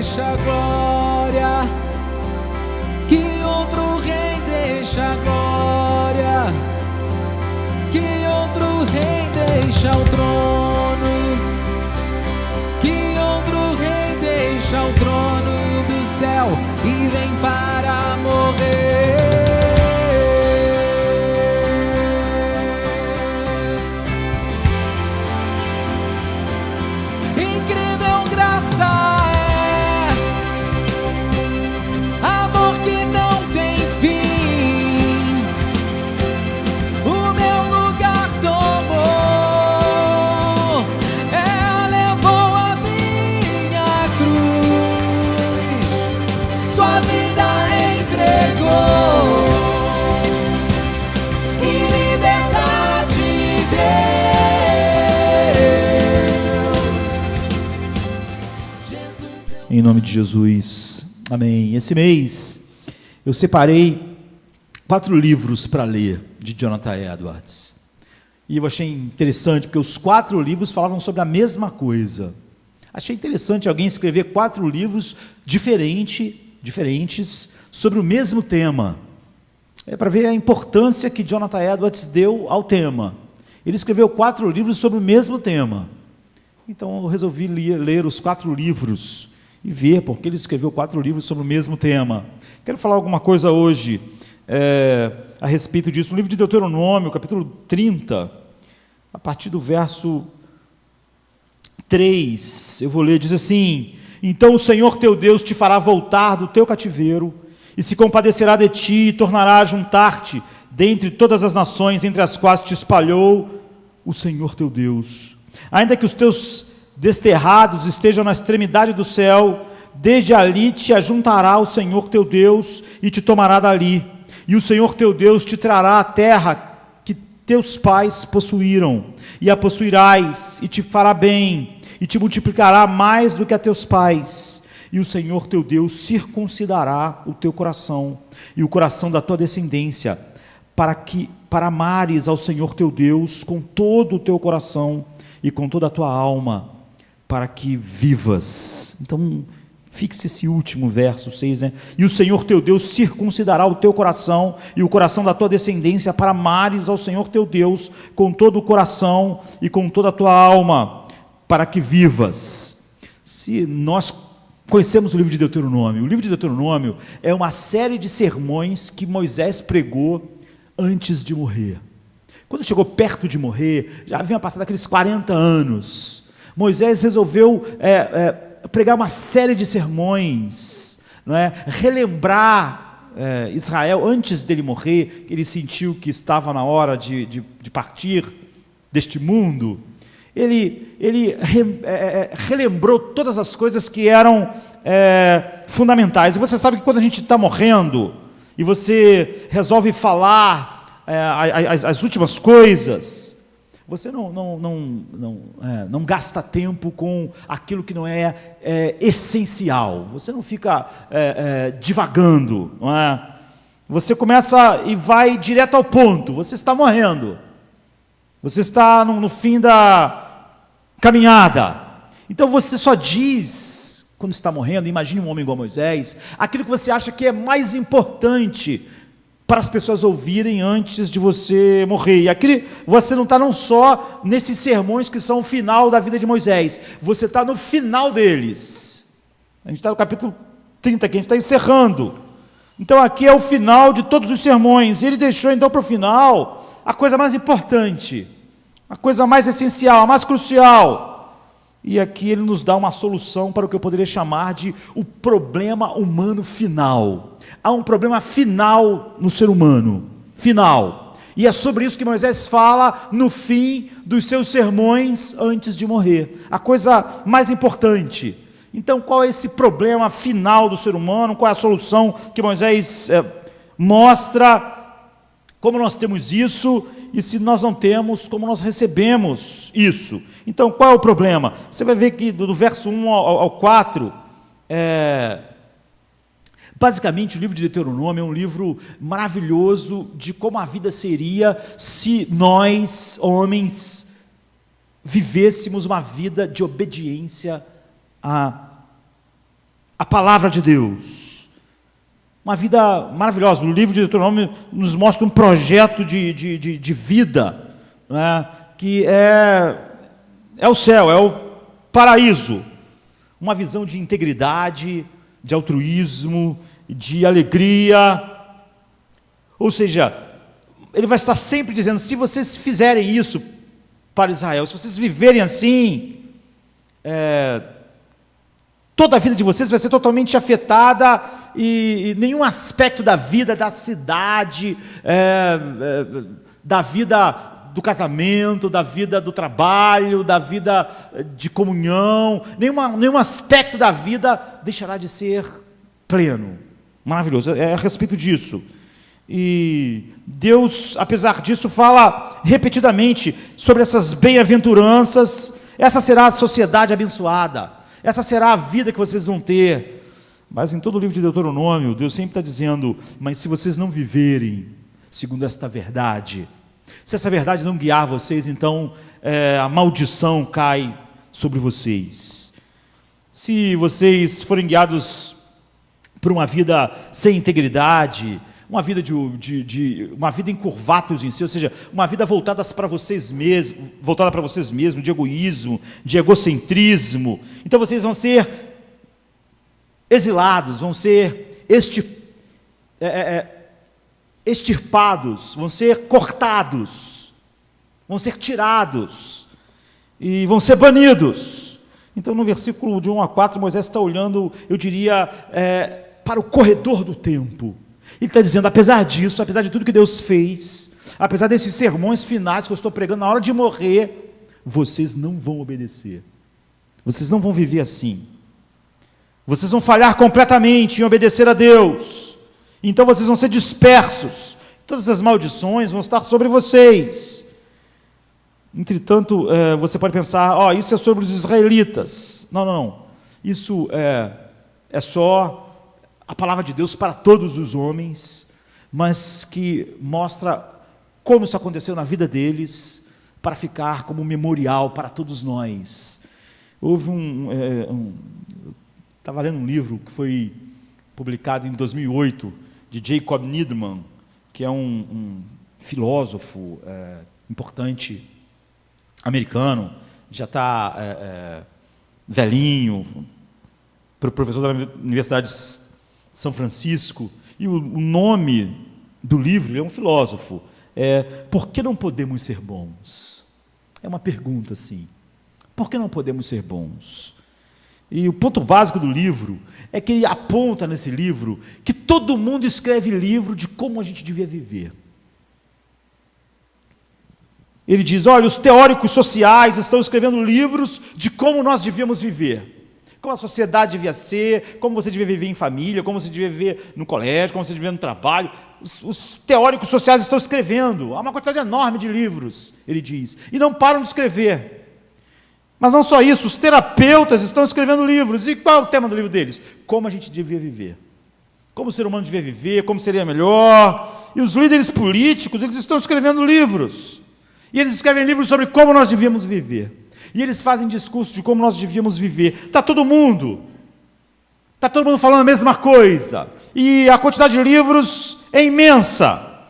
deixa a glória, que outro rei deixa a glória, que outro rei deixa o trono, que outro rei deixa o trono do céu e vem para morrer. Incrível graça é amor que não tem fim, o meu lugar tomou, ela levou a minha cruz, sua vida entregou e liberdade deu. Em nome de Jesus, amém. Esse mês eu separei 4 livros para ler de Jonathan Edwards, e eu achei interessante porque os 4 livros falavam sobre a mesma coisa. Achei interessante alguém escrever 4 livros diferentes sobre o mesmo tema. É para ver a importância que Jonathan Edwards deu ao tema. Ele escreveu 4 livros sobre o mesmo tema. Então eu resolvi ler os 4 livros e ver porque ele escreveu 4 livros sobre o mesmo tema. Quero falar alguma coisa hoje a respeito disso. No livro de Deuteronômio, capítulo 30, a partir do verso 3, eu vou ler, diz assim: então o Senhor teu Deus te fará voltar do teu cativeiro, e se compadecerá de ti, e tornará a juntar-te dentre todas as nações entre as quais te espalhou o Senhor teu Deus. Ainda que os teus desterrados estejam na extremidade do céu, desde ali te ajuntará o Senhor teu Deus e te tomará dali, e o Senhor teu Deus te trará a terra que teus pais possuíram, e a possuirás, e te fará bem, e te multiplicará mais do que a teus pais, e o Senhor teu Deus circuncidará o teu coração, e o coração da tua descendência, para amares ao Senhor teu Deus com todo o teu coração, e com toda a tua alma, para que vivas. Então, fixe esse último verso 6, né? E o Senhor teu Deus circuncidará o teu coração e o coração da tua descendência para amares ao Senhor teu Deus com todo o coração e com toda a tua alma, para que vivas. Se nós conhecemos o livro de Deuteronômio, o livro de Deuteronômio é uma série de sermões que Moisés pregou antes de morrer. Quando chegou perto de morrer, já haviam passado aqueles 40 anos, Moisés resolveu pregar uma série de sermões, não é? Relembrar Israel antes dele morrer. Ele sentiu que estava na hora de partir deste mundo. Ele relembrou todas as coisas que eram fundamentais. E você sabe que quando a gente está morrendo e você resolve falar as últimas coisas, você não gasta tempo com aquilo que não é essencial. Você não fica divagando, não é? Você começa e vai direto ao ponto. Você está morrendo, você está no fim da caminhada, então você só diz, quando está morrendo, imagine um homem igual a Moisés, aquilo que você acha que é mais importante para as pessoas ouvirem antes de você morrer. E aqui você não está não só nesses sermões que são o final da vida de Moisés, você está no final deles. A gente está no capítulo 30 aqui, a gente está encerrando. Então aqui é o final de todos os sermões, e ele deixou então para o final a coisa mais importante, a coisa mais essencial, a mais crucial. E aqui ele nos dá uma solução para o que eu poderia chamar de o problema humano final. Há um problema final no ser humano, final. E é sobre isso que Moisés fala no fim dos seus sermões antes de morrer. A coisa mais importante. Então, qual é esse problema final do ser humano? Qual é a solução que Moisés mostra? Como nós temos isso? E se nós não temos, como nós recebemos isso? Então, qual é o problema? Você vai ver que do verso 1 ao 4, basicamente o livro de Deuteronômio é um livro maravilhoso de como a vida seria se nós, homens, vivêssemos uma vida de obediência a palavra de Deus. Uma vida maravilhosa. O livro de Deuteronômio nos mostra um projeto de vida, né, que é o céu, é o paraíso. Uma visão de integridade, de altruísmo, de alegria. Ou seja, ele vai estar sempre dizendo, se vocês fizerem isso para Israel, se vocês viverem assim, toda a vida de vocês vai ser totalmente afetada e nenhum aspecto da vida, da cidade, da vida do casamento, da vida do trabalho, da vida de comunhão, nenhum aspecto da vida deixará de ser pleno. Maravilhoso, é a respeito disso. E Deus, apesar disso, fala repetidamente sobre essas bem-aventuranças. Essa será a sociedade abençoada, essa será a vida que vocês vão ter. Mas em todo o livro de Deuteronômio, Deus sempre está dizendo, mas se vocês não viverem segundo esta verdade, se essa verdade não guiar vocês, então a maldição cai sobre vocês. Se vocês forem guiados por uma vida sem integridade, uma vida uma vida em curvatos em si, ou seja, uma vida voltada para vocês mesmos, de egoísmo, de egocentrismo, então vocês vão ser exilados, vão ser extirpados, vão ser cortados, vão ser tirados e vão ser banidos. Então no versículo de 1 a 4, Moisés está olhando, eu diria, para o corredor do tempo. Ele está dizendo, apesar disso, apesar de tudo que Deus fez, apesar desses sermões finais que eu estou pregando, na hora de morrer, vocês não vão obedecer, vocês não vão viver assim, vocês vão falhar completamente em obedecer a Deus, então vocês vão ser dispersos, todas as maldições vão estar sobre vocês. Entretanto, você pode pensar, isso é sobre os israelitas. Não, isso é só a palavra de Deus para todos os homens, mas que mostra como isso aconteceu na vida deles, para ficar como memorial para todos nós. Houve estava lendo um livro que foi publicado em 2008, de Jacob Needleman, que é um filósofo importante, americano, já está velhinho, professor da Universidade de São Francisco, e o nome do livro, ele é um filósofo, Por que não podemos ser bons? É uma pergunta assim, por que não podemos ser bons? E o ponto básico do livro é que ele aponta nesse livro que todo mundo escreve livro de como a gente devia viver. Ele diz, olha, os teóricos sociais estão escrevendo livros de como nós devíamos viver. Como a sociedade devia ser, como você devia viver em família, como você devia viver no colégio, como você devia viver no trabalho. Os teóricos sociais estão escrevendo. Há uma quantidade enorme de livros, ele diz. E não param de escrever. Mas não só isso, os terapeutas estão escrevendo livros. E qual é o tema do livro deles? Como a gente devia viver. Como o ser humano devia viver, como seria melhor. E os líderes políticos, eles estão escrevendo livros. E eles escrevem livros sobre como nós devíamos viver. E eles fazem discurso de como nós devíamos viver. Está todo mundo falando a mesma coisa. E a quantidade de livros é imensa.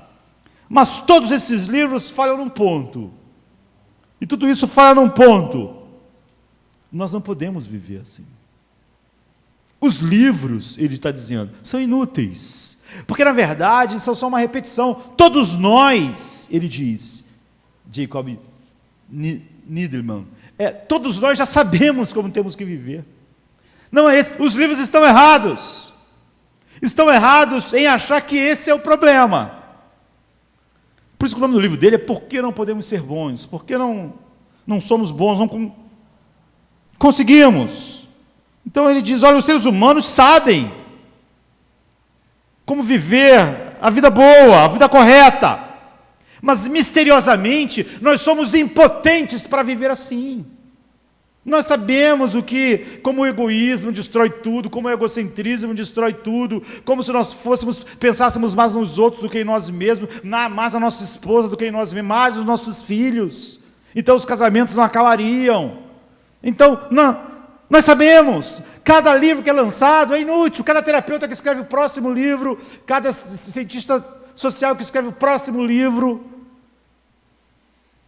Mas todos esses livros falham num ponto. E tudo isso falha num ponto. Nós não podemos viver assim. Os livros, ele está dizendo, são inúteis. Porque, na verdade, são só uma repetição. Todos nós, ele diz, Jacob Needleman, todos nós já sabemos como temos que viver. Não é esse. Os livros estão errados. Estão errados em achar que esse é o problema. Por isso que o nome do livro dele é Por que não podemos ser bons? Por que não somos bons? Não conseguimos. Então ele diz, olha, os seres humanos sabem como viver a vida boa, a vida correta. Mas, misteriosamente, nós somos impotentes para viver assim. Nós sabemos como o egoísmo destrói tudo, como o egocentrismo destrói tudo, como se nós pensássemos mais nos outros do que em nós mesmos, mais na nossa esposa do que em nós mesmos, mais nos nossos filhos. Então, os casamentos não acabariam. Então, nós sabemos Cada livro que é lançado é inútil, cada terapeuta que escreve o próximo livro, cada cientista social que escreve o próximo livro,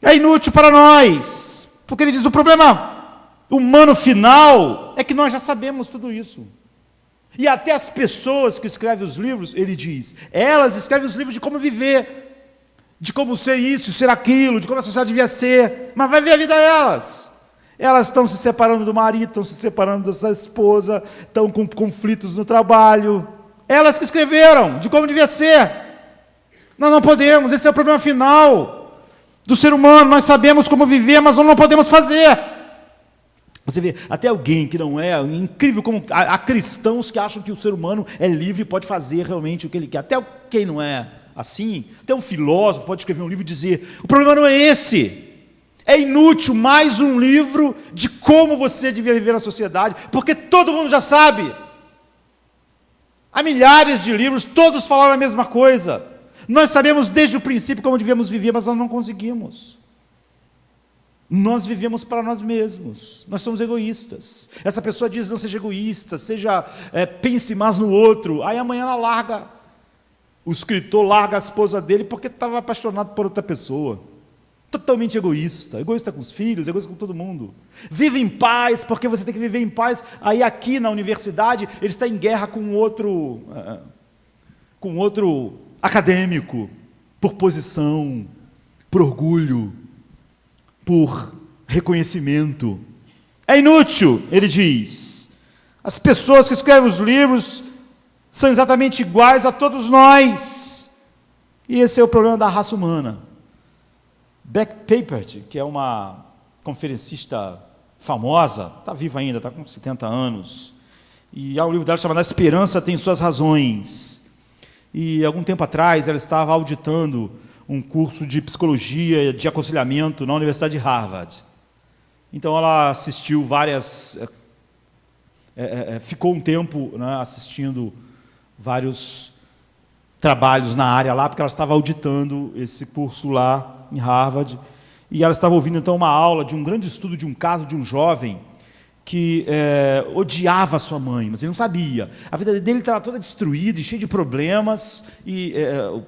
é inútil para nós, porque ele diz, o problema humano final é que nós já sabemos tudo isso. E até as pessoas que escrevem os livros, ele diz, elas escrevem os livros de como viver, de como ser isso, ser aquilo, de como a sociedade devia ser, mas vai ver a vida delas. Elas estão se separando do marido, estão se separando da sua esposa, estão com conflitos no trabalho. Elas que escreveram de como devia ser. Nós não podemos, esse é o problema final do ser humano. Nós sabemos como viver, mas nós não podemos fazer. Você vê, até alguém que não é, incrível como há cristãos que acham que o ser humano é livre e pode fazer realmente o que ele quer. Até quem não é assim, até um filósofo pode escrever um livro e dizer, o problema não é esse. É inútil mais um livro de como você devia viver na sociedade, porque todo mundo já sabe. Há milhares de livros, todos falaram a mesma coisa. Nós sabemos desde o princípio como devíamos viver, mas nós não conseguimos. Nós vivemos para nós mesmos, nós somos egoístas. Essa pessoa diz, não seja egoísta, pense mais no outro. Aí amanhã ela larga, o escritor larga a esposa dele porque estava apaixonado por outra pessoa. Totalmente egoísta com os filhos, egoísta com todo mundo. Vive em paz, porque você tem que viver em paz. Aí aqui na universidade, ele está em guerra com outro acadêmico, por posição, por orgulho, por reconhecimento. É inútil, ele diz. As pessoas que escrevem os livros são exatamente iguais a todos nós. E esse é o problema da raça humana. Beck Papert, que é uma conferencista famosa, está viva ainda, está com 70 anos, e há um livro dela chamado A Esperança Tem Suas Razões. E algum tempo atrás ela estava auditando um curso de psicologia de aconselhamento na Universidade de Harvard. Então ela assistiu ficou um tempo, né, assistindo vários trabalhos na área lá, porque ela estava auditando esse curso lá em Harvard, e ela estava ouvindo então uma aula de um grande estudo de um caso de um jovem que odiava sua mãe, mas ele não sabia. A vida dele estava toda destruída e cheia de problemas, e o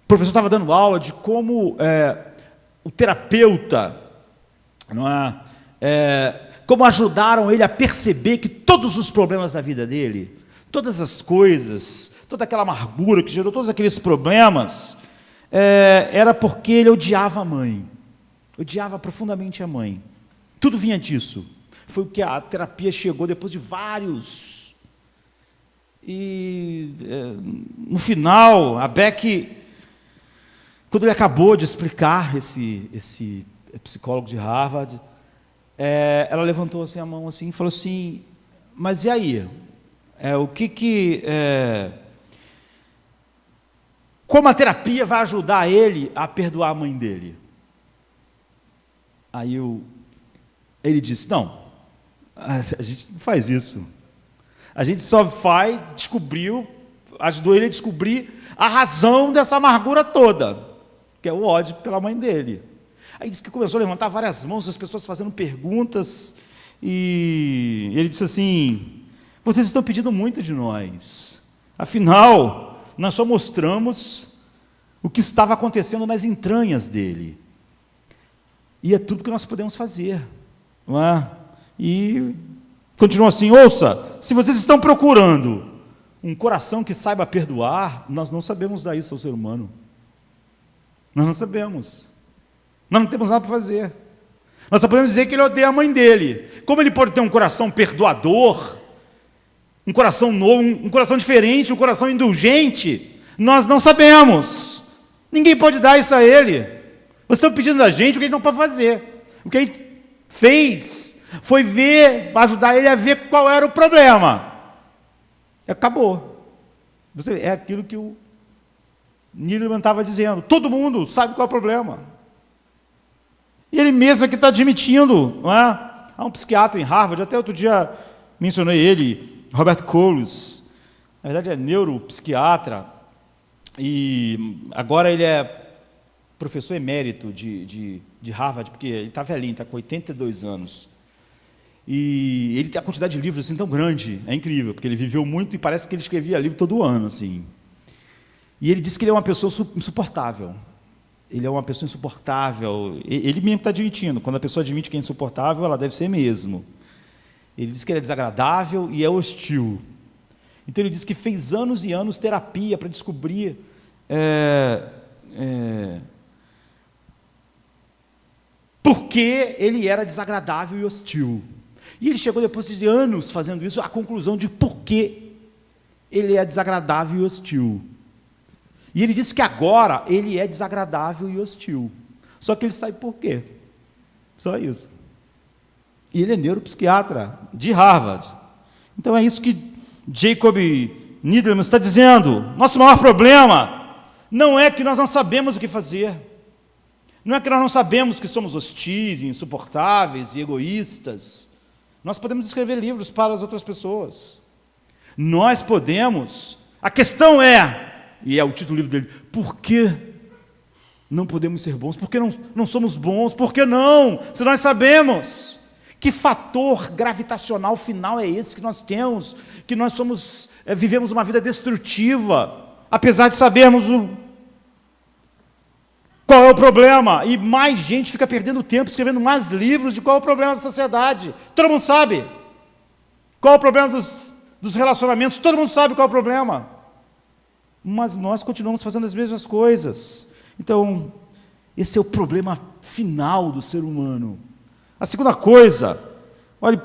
professor estava dando aula de como o terapeuta, como ajudaram ele a perceber que todos os problemas da vida dele, todas as coisas, toda aquela amargura que gerou todos aqueles problemas, era porque ele odiava a mãe, odiava profundamente a mãe. Tudo vinha disso. Foi o que a terapia chegou depois de vários. E no final, a Beck, quando ele acabou de explicar, esse psicólogo de Harvard, ela levantou assim a mão assim, e falou assim, mas e aí? Como a terapia vai ajudar ele a perdoar a mãe dele? Aí ele disse, não, a gente não faz isso. A gente só ajudou ele a descobrir a razão dessa amargura toda, que é o ódio pela mãe dele. Aí disse que começou a levantar várias mãos, as pessoas fazendo perguntas, e ele disse assim, vocês estão pedindo muito de nós. Afinal, nós só mostramos o que estava acontecendo nas entranhas dele. E é tudo que nós podemos fazer. Não é? E continua assim, ouça, se vocês estão procurando um coração que saiba perdoar, nós não sabemos dar isso ao ser humano. Nós não sabemos. Nós não temos nada para fazer. Nós só podemos dizer que ele odeia a mãe dele. Como ele pode ter um coração perdoador, um coração novo, um coração diferente, um coração indulgente? Nós não sabemos. Ninguém pode dar isso a ele. Vocês estão pedindo da gente o que ele não pode fazer. O que a gente fez foi ajudar ele a ver qual era o problema. Acabou. É aquilo que o Needleman estava dizendo. Todo mundo sabe qual é o problema. E ele mesmo aqui está admitindo. Não é? Há um psiquiatra em Harvard, até outro dia mencionei ele, Robert Coles. Na verdade é neuropsiquiatra. E agora ele é professor emérito de Harvard, porque ele está velhinho, está com 82 anos. E ele tem a quantidade de livros assim tão grande, é incrível, porque ele viveu muito e parece que ele escrevia livro todo ano, assim. E ele disse que ele é uma pessoa insuportável. Ele é uma pessoa insuportável. Ele mesmo está admitindo. Quando a pessoa admite que é insuportável, ela deve ser mesmo. Ele diz que ele é desagradável e é hostil. Então ele diz que fez anos e anos terapia para descobrir por que ele era desagradável e hostil. E ele chegou, depois de anos fazendo isso, à conclusão de por que ele é desagradável e hostil. E ele disse que agora ele é desagradável e hostil. Só que ele sabe por quê. Só isso. E ele é neuropsiquiatra de Harvard. Então é isso que Jacob Needleman está dizendo. Nosso maior problema não é que nós não sabemos o que fazer. Não é que nós não sabemos que somos hostis, insuportáveis e egoístas. Nós podemos escrever livros para as outras pessoas. Nós podemos. A questão é, e é o título do livro dele, por que não podemos ser bons? Por que não somos bons? Por que não? Se nós sabemos. Que fator gravitacional final é esse que nós temos? Que nós vivemos uma vida destrutiva, apesar de sabermos qual é o problema. E mais gente fica perdendo tempo escrevendo mais livros de qual é o problema da sociedade. Todo mundo sabe. Qual é o problema dos relacionamentos? Todo mundo sabe qual é o problema. Mas nós continuamos fazendo as mesmas coisas. Então, esse é o problema final do ser humano. A segunda coisa, olha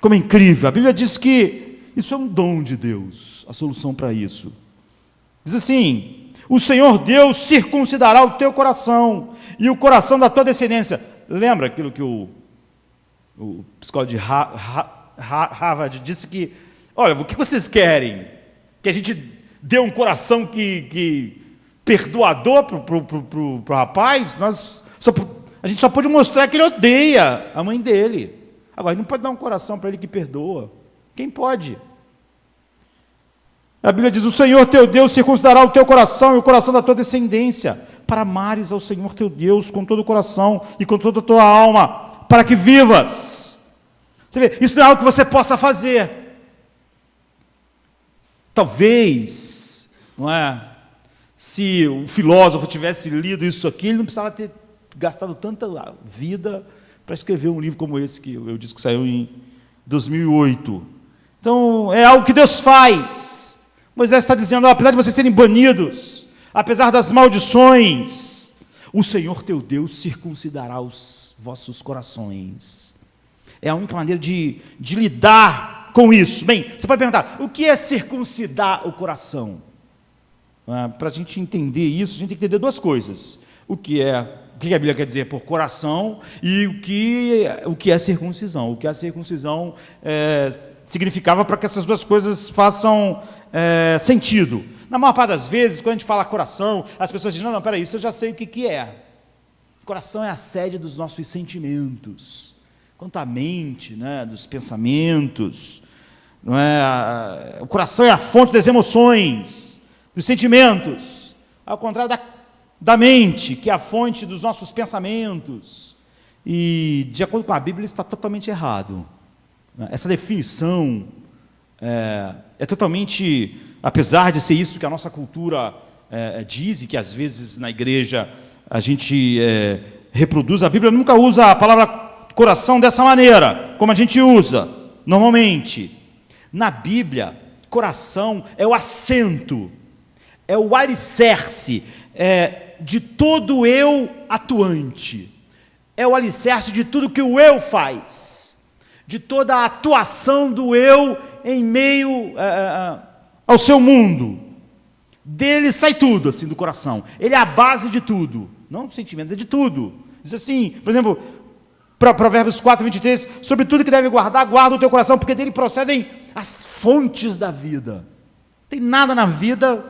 como é incrível, a Bíblia diz que isso é um dom de Deus, a solução para isso. Diz assim, o Senhor Deus circuncidará o teu coração e o coração da tua descendência. Lembra aquilo que o psicólogo de Harvard disse que, olha, o que vocês querem? Que a gente dê um coração que perdoador para o rapaz? A gente só pode mostrar que ele odeia a mãe dele. Agora, ele não pode dar um coração para ele que perdoa. Quem pode? A Bíblia diz, o Senhor teu Deus circuncidará o teu coração e o coração da tua descendência, para amares ao Senhor teu Deus com todo o coração e com toda a tua alma, para que vivas. Você vê, isso não é algo que você possa fazer. Talvez, não é? Se o filósofo tivesse lido isso aqui, ele não precisava ter gastado tanta vida para escrever um livro como esse, que eu disse que saiu em 2008. Então, é algo que Deus faz. Moisés está dizendo, apesar de vocês serem banidos, apesar das maldições, o Senhor teu Deus circuncidará os vossos corações. É a única maneira de lidar com isso. Bem, você pode perguntar, o que é circuncidar o coração? Para a gente entender isso, a gente tem que entender duas coisas. O que a Bíblia quer dizer por coração e o que é circuncisão. O que a circuncisão significava para que essas duas coisas façam sentido. Na maior parte das vezes, quando a gente fala coração, as pessoas dizem, não, peraí, isso eu já sei o que é. Coração é a sede dos nossos sentimentos. Quanto à mente, né, dos pensamentos, não é? O coração é a fonte das emoções, dos sentimentos, ao contrário da mente, que é a fonte dos nossos pensamentos. E, de acordo com a Bíblia, isso está totalmente errado. Essa definição é totalmente, apesar de ser isso que a nossa cultura diz, e que às vezes na igreja a gente reproduz, a Bíblia nunca usa a palavra coração dessa maneira, como a gente usa normalmente. Na Bíblia, coração é o assento, é o alicerce de todo eu atuante, é o alicerce de tudo que o eu faz, de toda a atuação do eu em meio ao seu mundo. Dele sai tudo, assim, do coração. Ele é a base de tudo, não dos sentimentos, é de tudo. Diz assim, por exemplo, Provérbios 4, 23, sobre tudo que deve guardar, guarda o teu coração, porque dele procedem as fontes da vida. Não tem nada na vida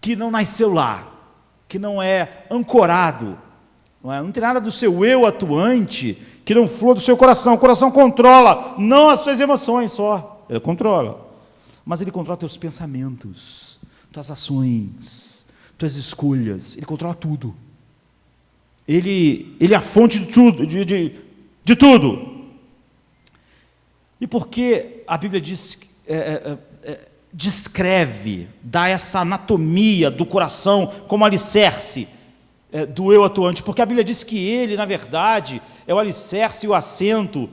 que não nasceu lá, que não é ancorado, não tem nada do seu eu atuante que não flua do seu coração. O coração controla, não as suas emoções só, ele controla, mas ele controla teus pensamentos, tuas ações, tuas escolhas, ele controla tudo. Ele é a fonte de tudo, de tudo. E porque a Bíblia diz, descreve, dá essa anatomia do coração como alicerce do eu atuante, porque a Bíblia diz que ele, na verdade, é o alicerce e o assento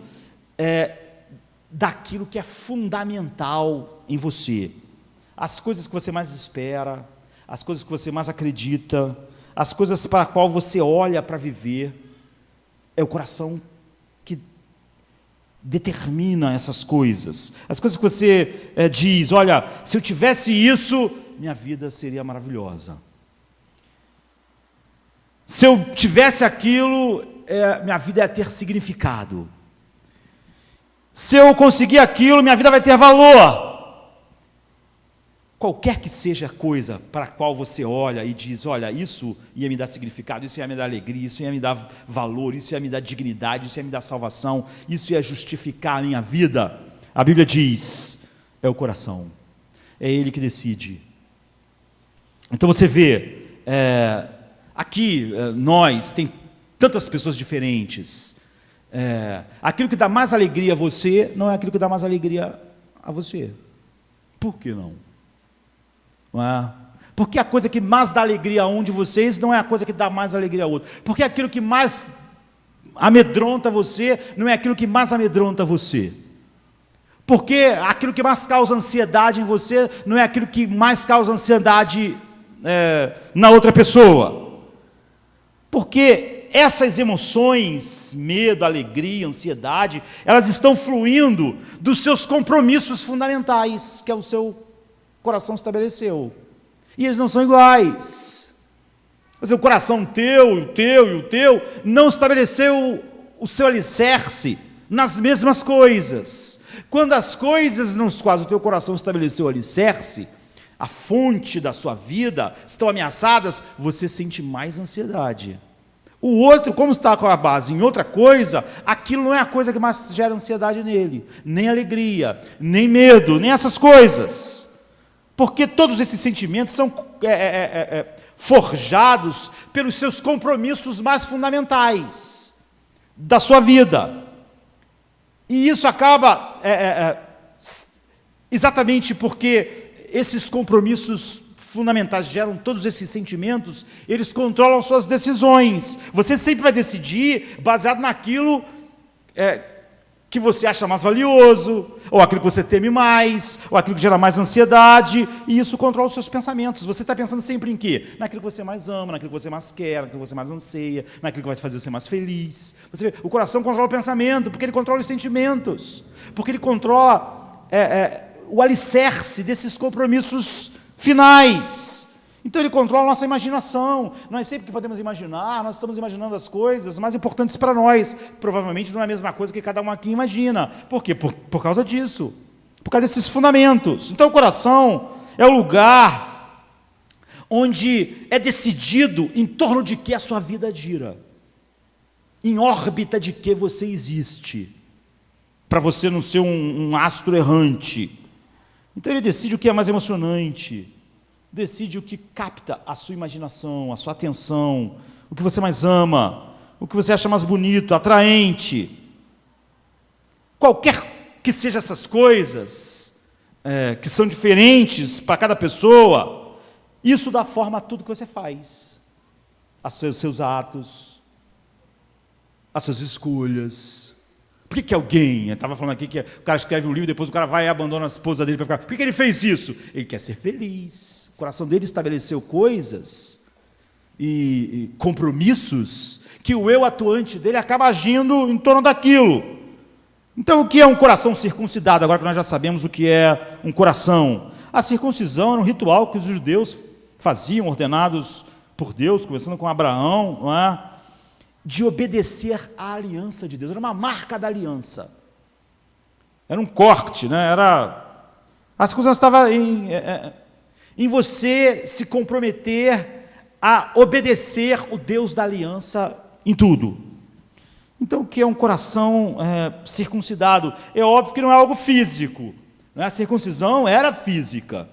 daquilo que é fundamental em você. As coisas que você mais espera, as coisas que você mais acredita, as coisas para as quais você olha para viver, é o coração que determina essas coisas. As coisas que você diz, olha, se eu tivesse isso, minha vida seria maravilhosa. Se eu tivesse aquilo, minha vida ia ter significado. Se eu conseguir aquilo, minha vida vai ter valor. Qualquer que seja a coisa para a qual você olha e diz, olha, isso ia me dar significado, isso ia me dar alegria, isso ia me dar valor, isso ia me dar dignidade, isso ia me dar salvação, isso ia justificar a minha vida, a Bíblia diz, é o coração, é ele que decide. Então você vê, aqui nós, tem tantas pessoas diferentes, aquilo que dá mais alegria a você, não é aquilo que dá mais alegria a você. Por que não? Não é? Porque a coisa que mais dá alegria a um de vocês não é a coisa que dá mais alegria a outro. Porque aquilo que mais amedronta você não é aquilo que mais amedronta você. Porque aquilo que mais causa ansiedade em você não é aquilo que mais causa ansiedade na outra pessoa. Porque essas emoções, medo, alegria, ansiedade, elas estão fluindo dos seus compromissos fundamentais, que é o seu coração estabeleceu, e eles não são iguais. O coração teu, o teu e o teu não estabeleceu o seu alicerce nas mesmas coisas. Quando as coisas nas quais o teu coração estabeleceu o alicerce, a fonte da sua vida, estão ameaçadas, você sente mais ansiedade. O outro, como está com a base em outra coisa, aquilo não é a coisa que mais gera ansiedade nele, nem alegria, nem medo, nem essas coisas. Porque todos esses sentimentos são forjados pelos seus compromissos mais fundamentais da sua vida. E isso acaba exatamente porque esses compromissos fundamentais geram todos esses sentimentos, eles controlam suas decisões. Você sempre vai decidir baseado naquilo que você acha mais valioso, ou aquilo que você teme mais, ou aquilo que gera mais ansiedade, e isso controla os seus pensamentos. Você está pensando sempre em quê? Naquilo que você mais ama, naquilo que você mais quer, naquilo que você mais anseia, naquilo que vai fazer você mais feliz. Você vê, o coração controla o pensamento, porque ele controla os sentimentos, porque ele controla o alicerce desses compromissos finais. Então ele controla a nossa imaginação. Nós sempre que podemos imaginar, nós estamos imaginando as coisas mais importantes para nós. Provavelmente não é a mesma coisa que cada um aqui imagina. Por quê? Por causa disso. Por causa desses fundamentos. Então o coração é o lugar onde é decidido em torno de que a sua vida gira. Em órbita de que você existe. Para você não ser um astro errante. Então ele decide o que é mais emocionante. Decide o que capta a sua imaginação, a sua atenção, o que você mais ama, o que você acha mais bonito, atraente. Qualquer que sejam essas coisas, que são diferentes para cada pessoa, isso dá forma a tudo que você faz, aos seus atos, às suas escolhas. Por que alguém, eu estava falando aqui que o cara escreve um livro, depois o cara vai e abandona a esposa dele para ficar. Por que ele fez isso? Ele quer ser feliz. O coração dele estabeleceu coisas e compromissos que o eu atuante dele acaba agindo em torno daquilo. Então, o que é um coração circuncidado? Agora que nós já sabemos o que é um coração. A circuncisão era um ritual que os judeus faziam, ordenados por Deus, começando com Abraão, não é? De obedecer à aliança de Deus. Era uma marca da aliança. Era um corte, né? A circuncisão estava em você se comprometer a obedecer o Deus da aliança em tudo. Então, o que é um coração circuncidado? É óbvio que não é algo físico. Né? A circuncisão era física.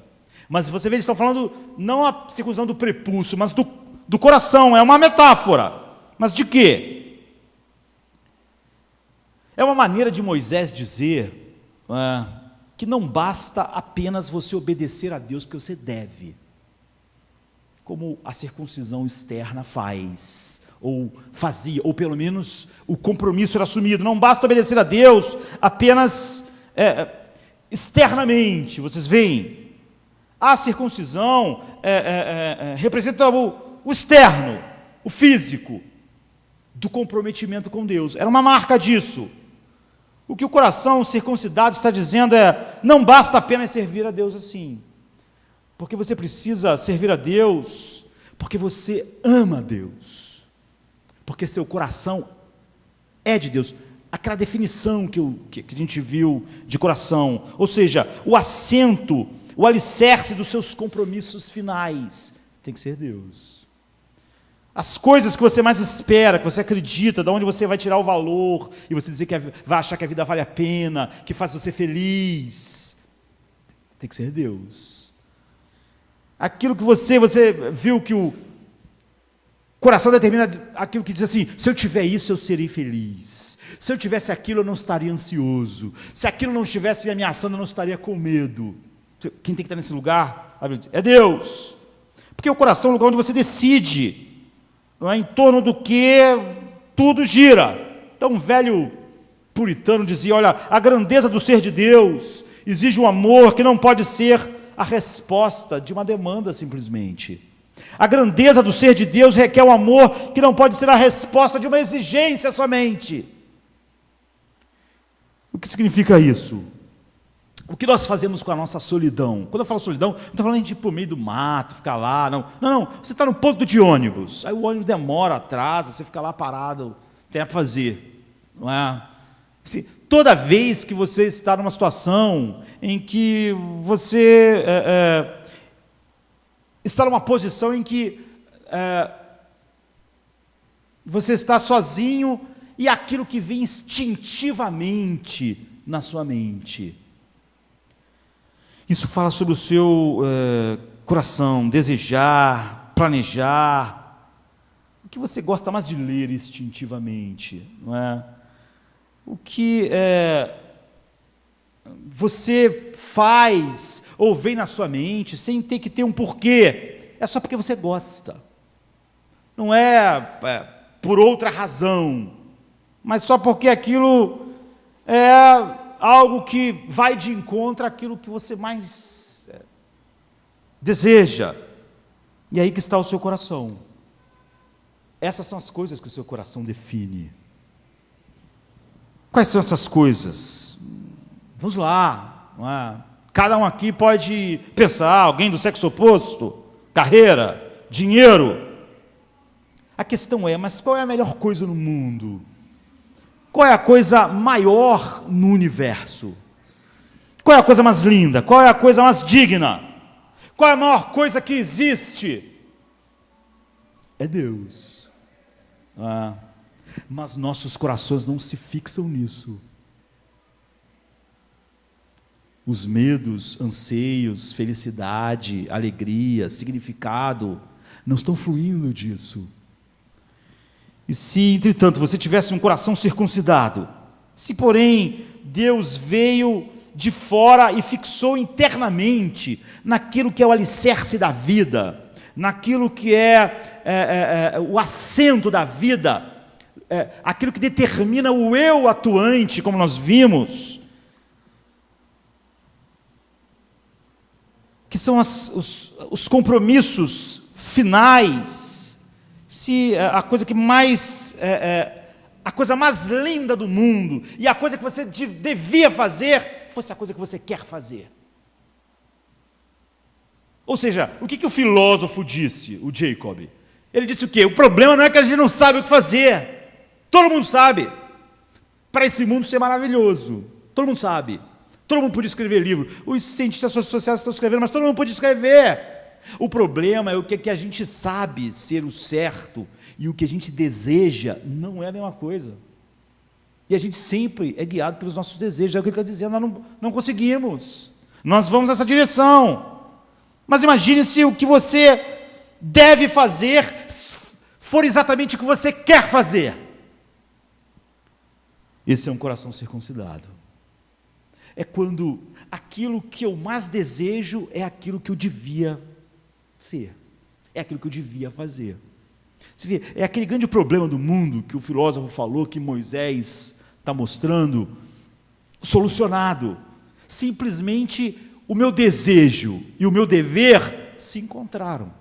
Mas você vê, eles estão falando não a circuncisão do prepúcio, mas do coração. É uma metáfora. Mas de quê? É uma maneira de Moisés dizer que não basta apenas você obedecer a Deus porque você deve, como a circuncisão externa faz, ou fazia, ou pelo menos o compromisso era assumido. Não basta obedecer a Deus apenas externamente. Vocês veem, a circuncisão representa o externo, o físico, do comprometimento com Deus. Era uma marca disso. O que o coração circuncidado está dizendo não basta apenas servir a Deus assim, porque você precisa servir a Deus porque você ama a Deus, porque seu coração é de Deus. Aquela definição que a gente viu de coração, ou seja, o assento, o alicerce dos seus compromissos finais tem que ser Deus. As coisas que você mais espera, que você acredita, de onde você vai tirar o valor, e você dizer que vai achar que a vida vale a pena, que faz você feliz, tem que ser Deus. Aquilo que você viu que o coração determina, aquilo que diz assim: se eu tiver isso, eu serei feliz. Se eu tivesse aquilo, eu não estaria ansioso. Se aquilo não estivesse me ameaçando, eu não estaria com medo. Quem tem que estar nesse lugar é Deus. Porque o coração é o lugar onde você decide, não é, em torno do que tudo gira. Então, um velho puritano dizia: olha, a grandeza do ser de Deus exige um amor que não pode ser a resposta de uma demanda simplesmente. A grandeza do ser de Deus requer um amor que não pode ser a resposta de uma exigência somente. O que significa isso? O que nós fazemos com a nossa solidão? Quando eu falo solidão, não estou falando de ir para o meio do mato, ficar lá, não. Não, você está no ponto de ônibus, aí o ônibus demora, atrasa, você fica lá parado, tem a fazer, não é? Toda vez que você está numa situação em que você está numa posição em que você está sozinho e aquilo que vem instintivamente na sua mente, isso fala sobre o seu coração, desejar, planejar, o que você gosta mais de ler instintivamente, não é? O que você faz ou vem na sua mente sem ter que ter um porquê, é só porque você gosta, não é por outra razão, mas só porque aquilo é algo que vai de encontro àquilo que você mais deseja. E aí que está o seu coração. Essas são as coisas que o seu coração define. Quais são essas coisas? Vamos lá, não é? Cada um aqui pode pensar: alguém do sexo oposto, carreira, dinheiro. A questão é, mas qual é a melhor coisa no mundo? Qual é a coisa maior no universo? Qual é a coisa mais linda? Qual é a coisa mais digna? Qual é a maior coisa que existe? É Deus. Mas nossos corações não se fixam nisso. Os medos, anseios, felicidade, alegria, significado, não estão fluindo disso. E se, entretanto, você tivesse um coração circuncidado, se, porém, Deus veio de fora e fixou internamente naquilo que é o alicerce da vida, naquilo que é o assento da vida, aquilo que determina o eu atuante, como nós vimos, que são os compromissos finais. Se a coisa que mais, a coisa mais linda do mundo, e a coisa que você devia fazer, fosse a coisa que você quer fazer. Ou seja, o que o filósofo disse, o Jacob? Ele disse o quê? O problema não é que a gente não sabe o que fazer. Todo mundo sabe. Para esse mundo ser maravilhoso. Todo mundo sabe. Todo mundo podia escrever livro. Os cientistas sociais estão escrevendo, mas todo mundo podia escrever. O problema é o que a gente sabe ser o certo e o que a gente deseja não é a mesma coisa. E a gente sempre é guiado pelos nossos desejos. É o que ele está dizendo: nós não conseguimos. Nós vamos nessa direção. Mas imagine se o que você deve fazer for exatamente o que você quer fazer. Esse é um coração circuncidado. é quando aquilo que eu mais desejo é aquilo que eu devia ser, é aquilo que eu devia fazer. Você vê, é aquele grande problema do mundo que o filósofo falou, que Moisés está mostrando, solucionado. Simplesmente o meu desejo e o meu dever se encontraram.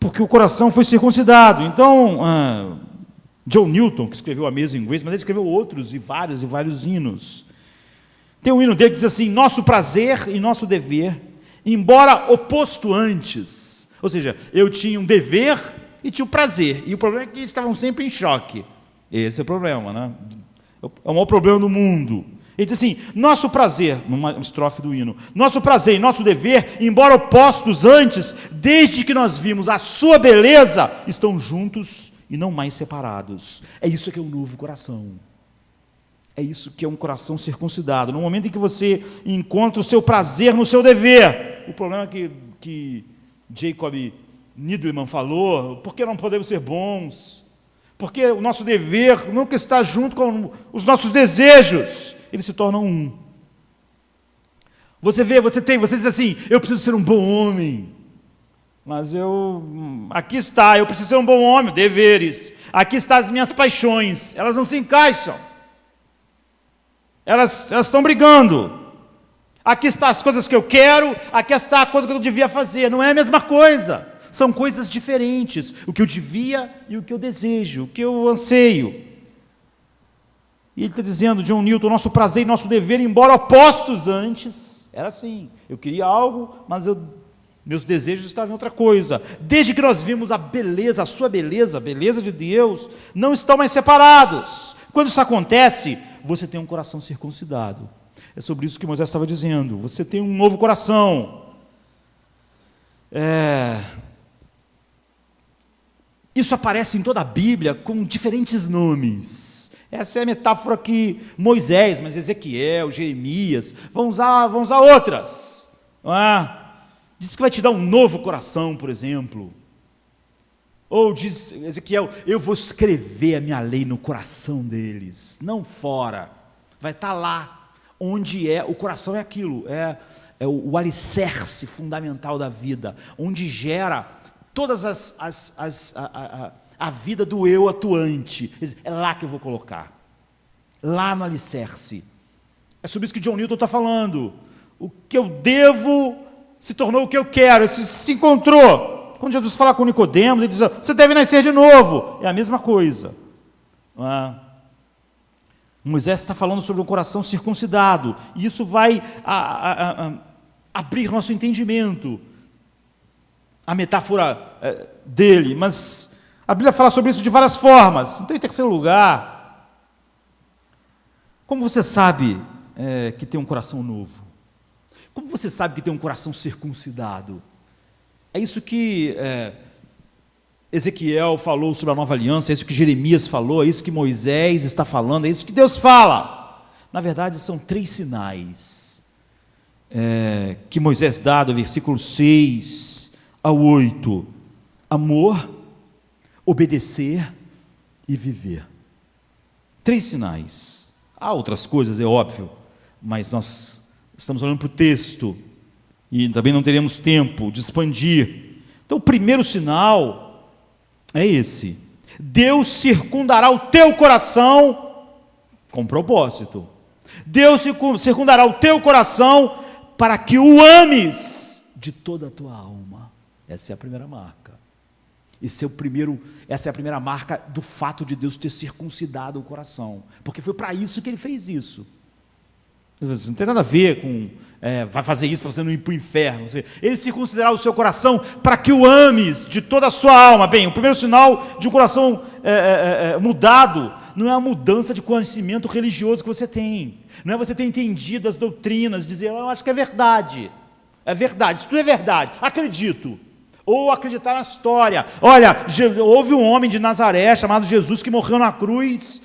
Porque o coração foi circuncidado. Então, John Newton, que escreveu Amazing Grace, mas ele escreveu outros e vários hinos. Tem um hino dele que diz assim: nosso prazer e nosso dever, embora oposto antes. Ou seja, eu tinha um dever e tinha o prazer. E o problema é que eles estavam sempre em choque. Esse é o problema, né? É o maior problema do mundo. Ele diz assim: nosso prazer, numa estrofe do hino, nosso prazer e nosso dever, embora opostos antes, desde que nós vimos a sua beleza, estão juntos e não mais separados. É isso que é um novo coração. É isso que é um coração circuncidado. No momento em que você encontra o seu prazer no seu dever. O problema é que Jacob Needleman falou: por que não podemos ser bons? Porque o nosso dever nunca está junto com os nossos desejos. Eles se tornam um. Você diz assim: eu preciso ser um bom homem. Mas aqui está, eu preciso ser um bom homem, deveres. Aqui estão as minhas paixões, elas não se encaixam. Elas estão brigando. Aqui estão as coisas que eu quero, aqui está a coisa que eu devia fazer. Não é a mesma coisa. São coisas diferentes. O que eu devia e o que eu desejo, o que eu anseio. E ele está dizendo, John Newton, nosso prazer e nosso dever, embora opostos antes, era assim. Eu queria algo, mas meus desejos estavam em outra coisa. Desde que nós vimos a beleza, a sua beleza, a beleza de Deus, não estão mais separados. Quando isso acontece, você tem um coração circuncidado. É sobre isso que Moisés estava dizendo. Você tem um novo coração. Isso aparece em toda a Bíblia com diferentes nomes. Essa é a metáfora que Moisés, mas Ezequiel, Jeremias, vão usar outras. Não é? Diz que vai te dar um novo coração, por exemplo. Ou diz Ezequiel: eu vou escrever a minha lei no coração deles, não fora. Vai estar lá, onde o coração é aquilo, é o alicerce fundamental da vida, onde gera todas a vida do eu atuante. É lá que eu vou colocar, lá no alicerce. É sobre isso que John Newton está falando. O que eu devo se tornou o que eu quero, se encontrou. Quando Jesus fala com Nicodemos, ele diz: você deve nascer de novo. É a mesma coisa. Moisés está falando sobre um coração circuncidado, e isso vai abrir nosso entendimento. A metáfora dele, mas a Bíblia fala sobre isso de várias formas. Então, em terceiro lugar, como você sabe que tem um coração novo? Como você sabe que tem um coração circuncidado? É isso que Ezequiel falou sobre a nova aliança, é isso que Jeremias falou, é isso que Moisés está falando, é isso que Deus fala. Na verdade, são 3 sinais que Moisés dá do versículo 6 ao 8. Amor, obedecer e viver. 3 sinais. Há outras coisas, é óbvio, mas nós estamos olhando para o texto e também não teremos tempo de expandir. Então, o primeiro sinal é esse: Deus circundará o teu coração com propósito. Deus circundará o teu coração para que o ames de toda a tua alma. Essa é a primeira marca. Essa é a primeira marca do fato de Deus ter circuncidado o coração, porque foi para isso que Ele fez isso. Não tem nada a ver com vai fazer isso para você não ir para o inferno. Ele circuncidará o seu coração para que o ames de toda a sua alma. Bem, o primeiro sinal de um coração mudado não é a mudança de conhecimento religioso que você tem, não é você ter entendido as doutrinas, dizer: eu acho que é verdade, isso tudo é verdade, acredito. Ou acreditar na história. Olha, houve um homem de Nazaré chamado Jesus que morreu na cruz.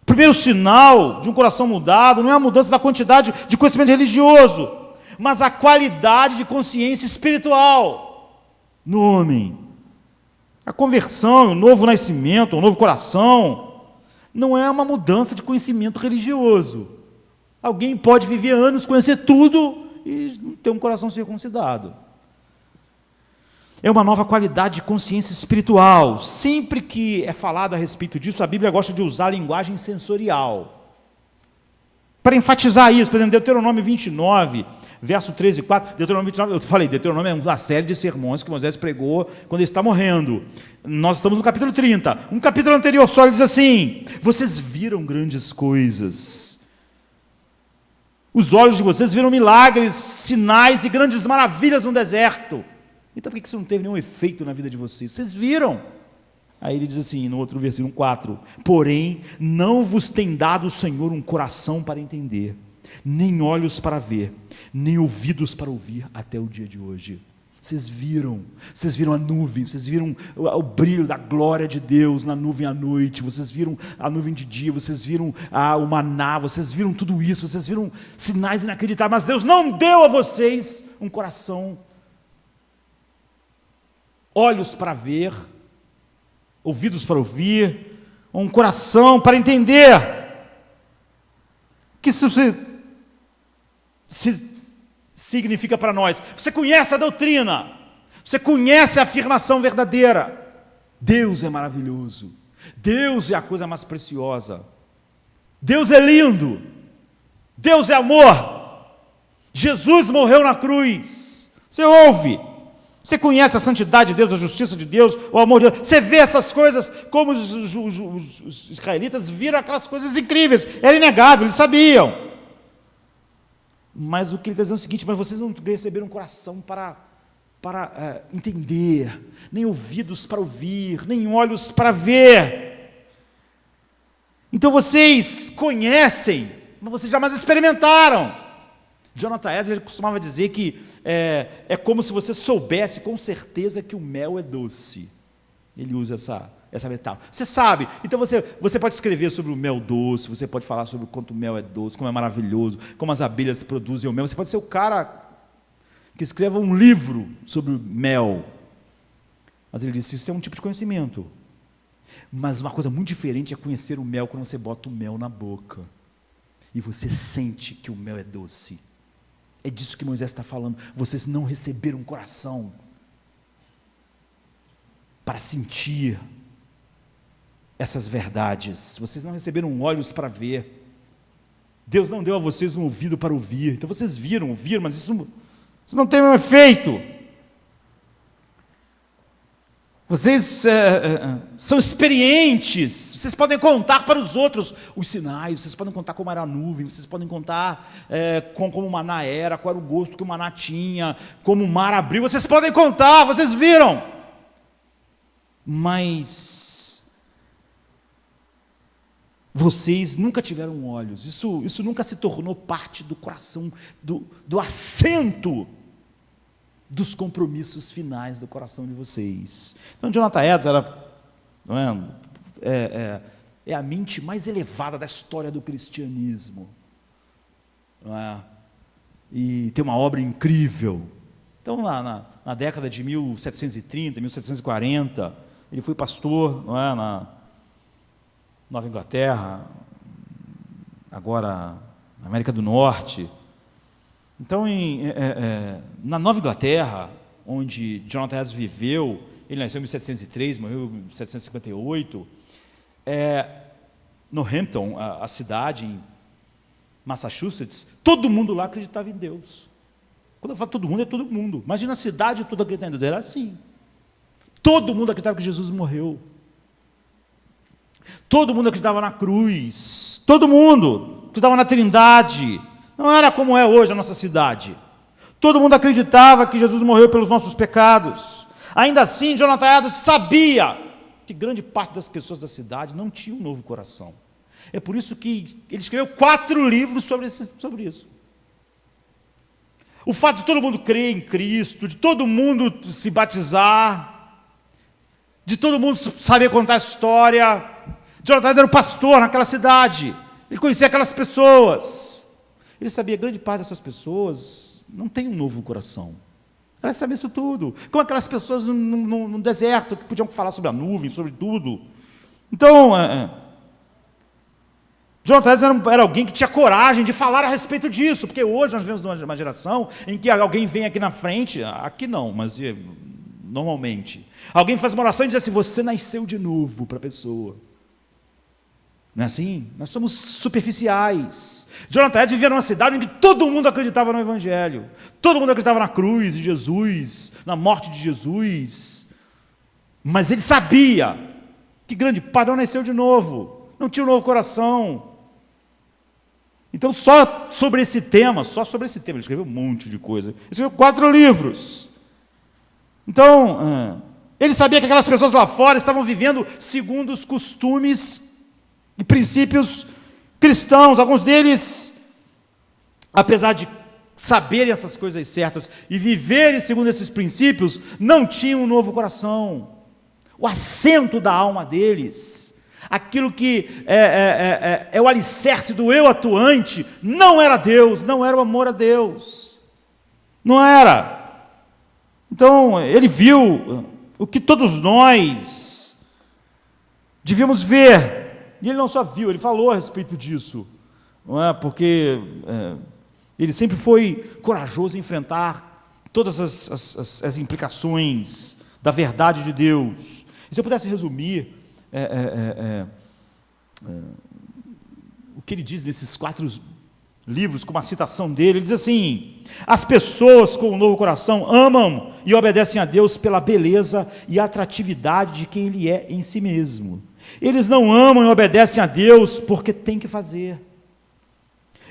Primeiro sinal de um coração mudado não é a mudança da quantidade de conhecimento religioso, mas a qualidade de consciência espiritual no homem. A conversão, o novo nascimento, o novo coração, não é uma mudança de conhecimento religioso. Alguém pode viver anos, conhecer tudo e não ter um coração circuncidado. É uma nova qualidade de consciência espiritual. Sempre que é falado a respeito disso, a Bíblia gosta de usar a linguagem sensorial. Para enfatizar isso, por exemplo, Deuteronômio 29, verso 13 e 4, Deuteronômio 29, eu falei, Deuteronômio é uma série de sermões que Moisés pregou quando ele está morrendo. Nós estamos no capítulo 30. Um capítulo anterior só ele diz assim: vocês viram grandes coisas. Os olhos de vocês viram milagres, sinais e grandes maravilhas no deserto. Então por que isso não teve nenhum efeito na vida de vocês? Vocês viram. Aí ele diz assim, no outro versículo 4, porém, não vos tem dado o Senhor um coração para entender, nem olhos para ver, nem ouvidos para ouvir até o dia de hoje. Vocês viram a nuvem, vocês viram o brilho da glória de Deus na nuvem à noite, vocês viram a nuvem de dia, vocês viram o maná, vocês viram tudo isso, vocês viram sinais inacreditáveis, mas Deus não deu a vocês um coração, olhos para ver, ouvidos para ouvir, um coração para entender. O que isso significa para nós? Você conhece a doutrina, você conhece a afirmação verdadeira. Deus é maravilhoso, Deus é a coisa mais preciosa, Deus é lindo, Deus é amor, Jesus morreu na cruz. Você ouve, você conhece a santidade de Deus, a justiça de Deus, o amor de Deus, você vê essas coisas, como os israelitas viram aquelas coisas incríveis, era inegável, eles sabiam. Mas o que ele está dizendo é o seguinte: mas vocês não receberam um coração para entender, nem ouvidos para ouvir, nem olhos para ver. Então vocês conhecem, mas vocês jamais experimentaram. Jonathan Edwards costumava dizer que é como se você soubesse com certeza que o mel é doce. Ele usa essa metáfora. Você sabe, então você pode escrever sobre o mel doce, você pode falar sobre o quanto o mel é doce, como é maravilhoso, como as abelhas produzem o mel. Você pode ser o cara que escreva um livro sobre o mel. Mas ele disse, isso é um tipo de conhecimento. Mas uma coisa muito diferente é conhecer o mel quando você bota o mel na boca e você sente que o mel é doce. É disso que Moisés está falando. Vocês não receberam um coração para sentir essas verdades. Vocês não receberam olhos para ver. Deus não deu a vocês um ouvido para ouvir. Então vocês ouviram, mas isso não tem um efeito. Vocês são experientes, vocês podem contar para os outros os sinais, vocês podem contar como era a nuvem, vocês podem contar como o maná era, qual era o gosto que o maná tinha, como o mar abriu, vocês podem contar, vocês viram. Mas vocês nunca tiveram olhos, isso nunca se tornou parte do coração, do assento dos compromissos finais do coração de vocês. Então, Jonathan Edwards é a mente mais elevada da história do cristianismo, não é? E tem uma obra incrível. Então, na década de 1730, 1740, ele foi pastor, não é, na Nova Inglaterra, agora na América do Norte. Então, na Nova Inglaterra, onde Jonathan Edwards viveu, ele nasceu em 1703, morreu em 1758, no Hampton, a cidade em Massachusetts, todo mundo lá acreditava em Deus. Quando eu falo todo mundo, é todo mundo. Imagina a cidade toda acreditando em Deus, era assim. Todo mundo acreditava que Jesus morreu. Todo mundo acreditava na cruz. Todo mundo acreditava na Trindade. Não era como é hoje a nossa cidade. Todo mundo acreditava que Jesus morreu pelos nossos pecados. Ainda assim, Jonathan Edwards sabia que grande parte das pessoas da cidade não tinha um novo coração. É por isso que ele escreveu 4 livros sobre isso. O fato de todo mundo crer em Cristo, de todo mundo se batizar, de todo mundo saber contar a história. Jonathan Edwards era o pastor naquela cidade. Ele conhecia aquelas pessoas. Ele sabia que grande parte dessas pessoas não tem um novo coração. Elas sabem isso tudo. Como aquelas pessoas no deserto, que podiam falar sobre a nuvem, sobre tudo. Então, Jonathan Edwards era alguém que tinha coragem de falar a respeito disso, porque hoje nós vivemos numa geração em que alguém vem aqui na frente, aqui não, mas normalmente, alguém faz uma oração e diz assim: você nasceu de novo, para a pessoa. Não é assim? Nós somos superficiais. Jonathan Edwards vivia numa cidade em que todo mundo acreditava no Evangelho, todo mundo acreditava na cruz de Jesus, na morte de Jesus, mas ele sabia que grande pai não nasceu de novo, não tinha um novo coração. Então, só sobre esse tema, ele escreveu um monte de coisa. Ele escreveu 4 livros. Então, ele sabia que aquelas pessoas lá fora estavam vivendo segundo os costumes e princípios cristãos. Alguns deles, apesar de saberem essas coisas certas e viverem segundo esses princípios, não tinham um novo coração. O assento da alma deles, aquilo que é o alicerce do eu atuante, não era Deus, não era o amor a Deus, não era. Então, ele viu o que todos nós devíamos ver, e ele não só viu, ele falou a respeito disso, não é? Porque ele sempre foi corajoso em enfrentar todas as implicações da verdade de Deus. E se eu pudesse resumir o que ele diz nesses 4 livros, com uma citação dele, ele diz assim: as pessoas com um novo coração amam e obedecem a Deus pela beleza e atratividade de quem Ele é em si mesmo. Eles não amam e obedecem a Deus porque tem que fazer.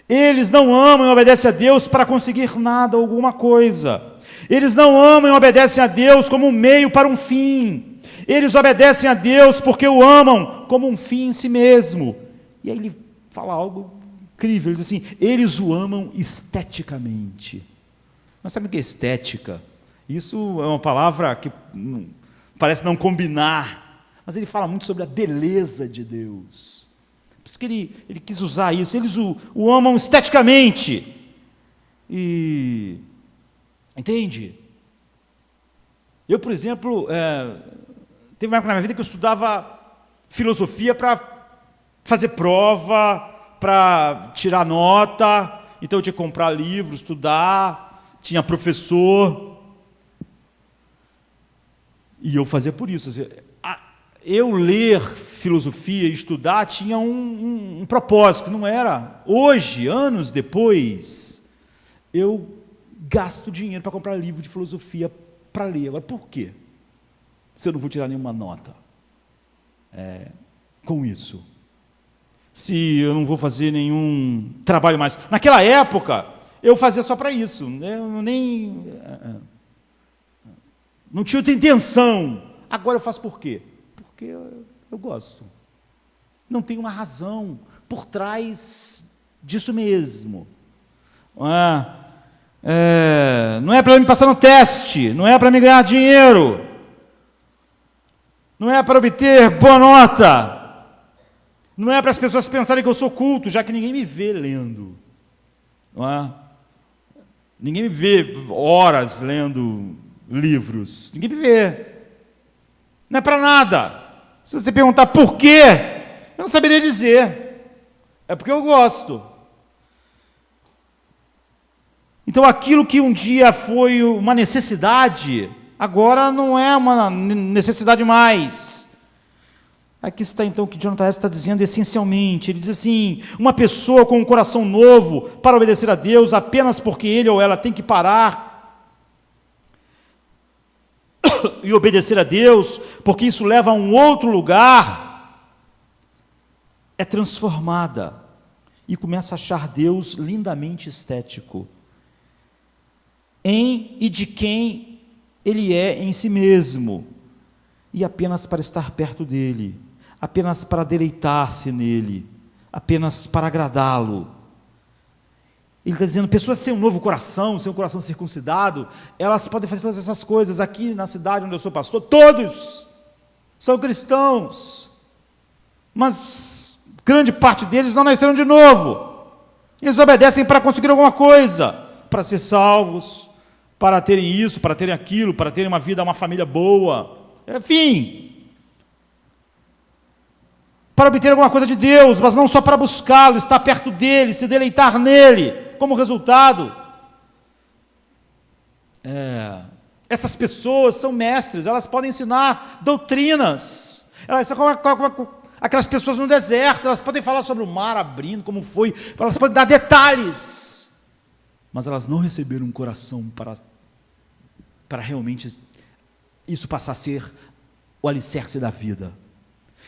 Eles não amam e obedecem a Deus para conseguir nada, alguma coisa. Eles não amam e obedecem a Deus como um meio para um fim. Eles obedecem a Deus porque o amam como um fim em si mesmo. E aí ele fala algo incrível, ele diz assim: eles o amam esteticamente. Mas sabe o que é estética? Isso é uma palavra que parece não combinar, mas ele fala muito sobre a beleza de Deus. Por isso que ele quis usar isso. Eles o amam esteticamente. E entende? Eu, por exemplo, teve uma época na minha vida que eu estudava filosofia para fazer prova, para tirar nota, então eu tinha que comprar livro, estudar, tinha professor, e eu fazia por isso. Eu ler filosofia e estudar tinha um propósito, que não era. Hoje, anos depois, eu gasto dinheiro para comprar livro de filosofia para ler. Agora, por quê? Se eu não vou tirar nenhuma nota com isso, se eu não vou fazer nenhum trabalho mais. Naquela época, eu fazia só para isso, eu não tinha outra intenção. Agora eu faço por quê? Porque eu gosto. Não tem uma razão por trás disso mesmo. Não é para me passar no teste, não é para me ganhar dinheiro, não é para obter boa nota, não é para as pessoas pensarem que eu sou culto, já que ninguém me vê lendo, não é? Ninguém me vê horas lendo livros, ninguém me vê, não é para nada. Se você perguntar por quê, eu não saberia dizer, é porque eu gosto. Então aquilo que um dia foi uma necessidade, agora não é uma necessidade mais. Aqui está então o que Jonathan Edwards está dizendo essencialmente. Ele diz assim: uma pessoa com um coração novo para obedecer a Deus apenas porque ele ou ela tem que parar e obedecer a Deus, porque isso leva a um outro lugar, é transformada e começa a achar Deus lindamente estético em e de quem Ele é em si mesmo, e apenas para estar perto dEle, apenas para deleitar-se nele, apenas para agradá-lo. Ele está dizendo, pessoas sem um novo coração, sem um coração circuncidado, elas podem fazer todas essas coisas. Aqui na cidade onde eu sou pastor, todos são cristãos, mas grande parte deles não nasceram de novo. Eles obedecem para conseguir alguma coisa, para ser salvos, para terem isso, para terem aquilo, para terem uma vida, uma família boa, enfim. para obter alguma coisa de Deus, mas não só para buscá-lo, estar perto dele, se deleitar nele. Como resultado, essas pessoas são mestres, elas podem ensinar doutrinas, elas são como aquelas pessoas no deserto, elas podem falar sobre o mar abrindo, como foi, elas podem dar detalhes, mas elas não receberam um coração para realmente isso passar a ser o alicerce da vida.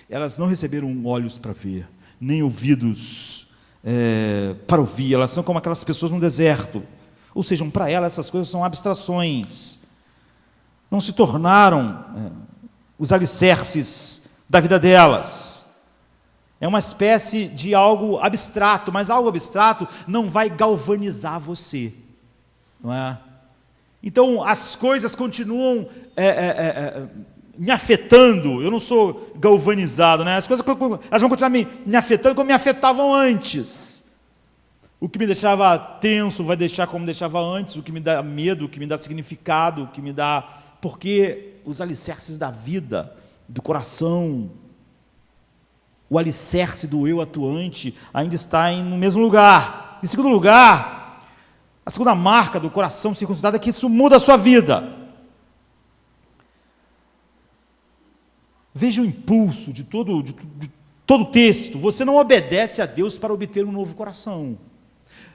Elas não receberam olhos para ver, nem ouvidos para ouvir. Elas são como aquelas pessoas no deserto, ou seja, para elas essas coisas são abstrações, não se tornaram os alicerces da vida delas. É uma espécie de algo abstrato, mas algo abstrato não vai galvanizar você, não é? Então as coisas continuam me afetando. Eu não sou galvanizado, né? As coisas elas vão continuar me afetando como me afetavam antes. O que me deixava tenso vai deixar como deixava antes. O que me dá medo, o que me dá significado, o que me dá... Porque os alicerces da vida, do coração, o alicerce do eu atuante ainda está no mesmo lugar. Em segundo lugar, a segunda marca do coração circuncidado é que isso muda a sua vida. Veja o impulso de todo o texto. Você não obedece a Deus para obter um novo coração.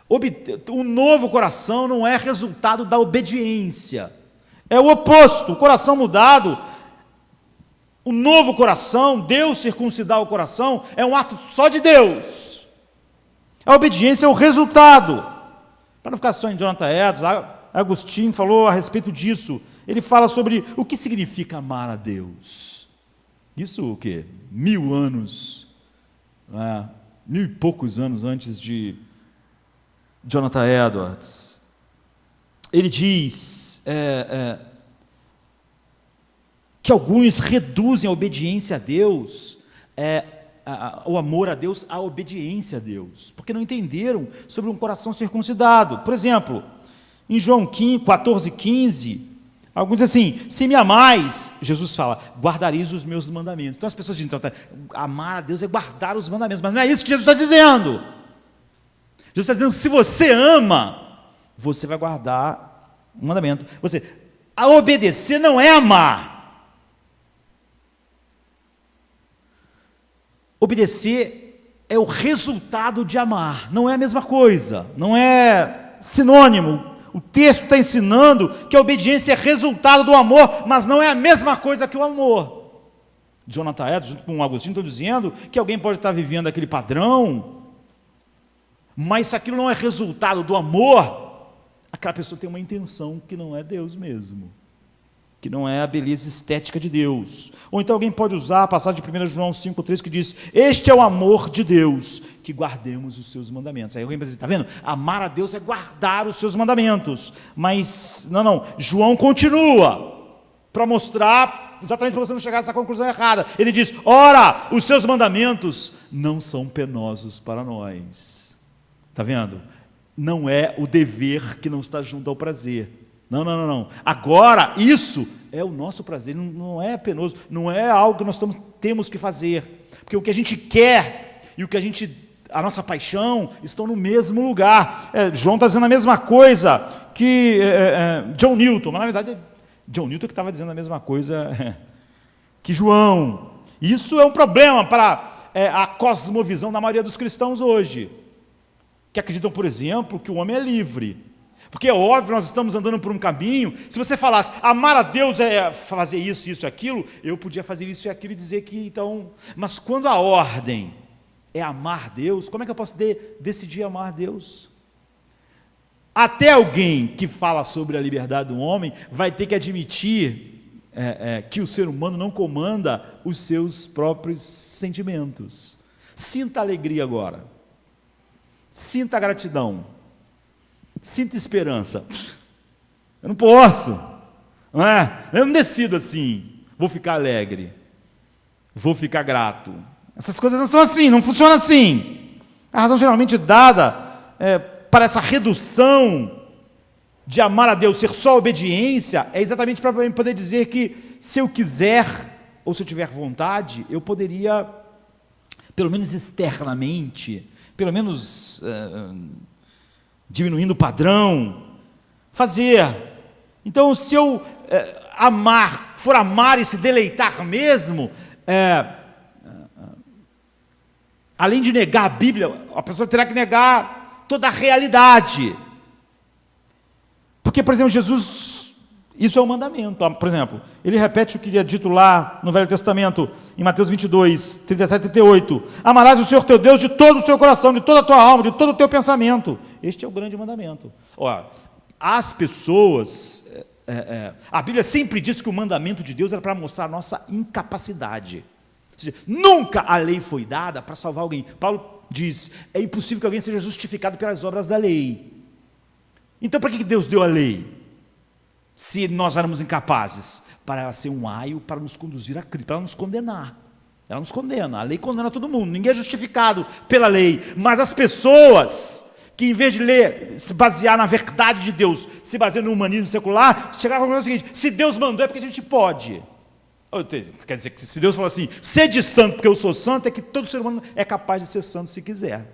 O novo coração não é resultado da obediência. É o oposto. O coração mudado, o novo coração, Deus circuncidar o coração, é um ato só de Deus. A obediência é o resultado. Para não ficar só em Jonathan Edwards, Agostinho falou a respeito disso. Ele fala sobre o que significa amar a Deus. Isso o quê? 1000 anos, 1000 e poucos anos antes de Jonathan Edwards. Ele diz que alguns reduzem a obediência a Deus, o amor a Deus, à obediência a Deus, porque não entenderam sobre um coração circuncidado. Por exemplo, em João 14:15, alguns dizem assim: se me amais, Jesus fala, guardareis os meus mandamentos. Então as pessoas dizem, então, amar a Deus é guardar os mandamentos, mas não é isso que Jesus está dizendo. Jesus está dizendo, se você ama, você vai guardar o mandamento. A obedecer não é amar. Obedecer é o resultado de amar, não é a mesma coisa, não é sinônimo. O texto está ensinando que a obediência é resultado do amor, mas não é a mesma coisa que o amor. Jonathan Edwards, junto com o Agostinho, estão dizendo que alguém pode estar vivendo aquele padrão, mas se aquilo não é resultado do amor, aquela pessoa tem uma intenção que não é Deus mesmo, que não é a beleza estética de Deus. Ou então alguém pode usar a passagem de 1 João 5,3 que diz: este é o amor de Deus, que guardemos os seus mandamentos. Aí alguém vai dizer, está vendo? Amar a Deus é guardar os seus mandamentos. Mas, não, João continua para mostrar, exatamente para você não chegar a essa conclusão errada. Ele diz, ora, os seus mandamentos não são penosos para nós. Está vendo? Não é o dever que não está junto ao prazer. Não. Agora, isso é o nosso prazer, não é penoso, não é algo que nós temos que fazer. Porque o que a gente quer e o que a nossa paixão estão no mesmo lugar. João está dizendo a mesma coisa que John Newton, mas na verdade John Newton que estava dizendo a mesma coisa que João. Isso é um problema para a cosmovisão da maioria dos cristãos hoje, que acreditam, por exemplo, que o homem é livre. Porque é óbvio, nós estamos andando por um caminho. Se você falasse, amar a Deus é fazer isso, isso e aquilo, eu podia fazer isso e aquilo e dizer que então... Mas quando a ordem é amar Deus, como é que eu posso decidir amar Deus? Até alguém que fala sobre a liberdade do homem vai ter que admitir que o ser humano não comanda os seus próprios sentimentos. Sinta alegria agora. Sinta gratidão. Sinta esperança. Eu não posso, não é? Eu não decido assim, vou ficar alegre, vou ficar grato. Essas coisas não são assim, não funcionam assim. A razão geralmente dada para essa redução de amar a Deus ser só obediência é exatamente para poder dizer que se eu quiser, ou se eu tiver vontade, eu poderia pelo menos externamente, pelo menos diminuindo o padrão, fazer. Então, se eu for amar e se deleitar mesmo, além de negar a Bíblia, a pessoa terá que negar toda a realidade. Porque, por exemplo, Jesus, isso é um mandamento. Por exemplo, ele repete o que é dito lá no Velho Testamento, em Mateus 22, 37 e 38. Amarás o Senhor teu Deus de todo o seu coração, de toda a tua alma, de todo o teu pensamento. Este é o grande mandamento. Olha, as pessoas... a Bíblia sempre diz que o mandamento de Deus era para mostrar a nossa incapacidade. Ou seja, nunca a lei foi dada para salvar alguém. Paulo diz, é impossível que alguém seja justificado pelas obras da lei. Então, para que Deus deu a lei? Se nós éramos incapazes? Para ela ser um aio para nos conduzir a Cristo, para nos condenar. Ela nos condena, a lei condena todo mundo, ninguém é justificado pela lei, mas as pessoas que em vez de ler, se basear na verdade de Deus, se basear no humanismo secular, chegaram ao seguinte: se Deus mandou é porque a gente pode. Quer dizer, que se Deus falou assim, sede santo porque eu sou santo, é que todo ser humano é capaz de ser santo se quiser.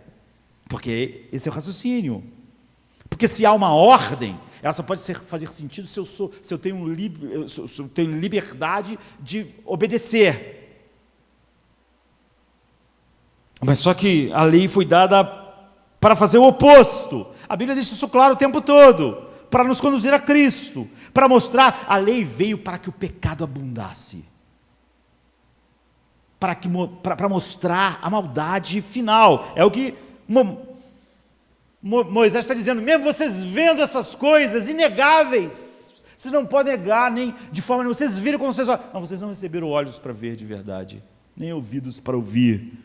Porque esse é o raciocínio. Porque se há uma ordem, ela só pode fazer sentido se eu tenho liberdade de obedecer. Mas só que a lei foi dada para fazer o oposto. A Bíblia deixa isso claro o tempo todo, para nos conduzir a Cristo, para mostrar, a lei veio para que o pecado abundasse, para mostrar a maldade final. É o que Moisés está dizendo, mesmo vocês vendo essas coisas inegáveis, vocês não podem negar nem de forma nenhuma, vocês viram como vocês olham, não, vocês não receberam olhos para ver de verdade, nem ouvidos para ouvir.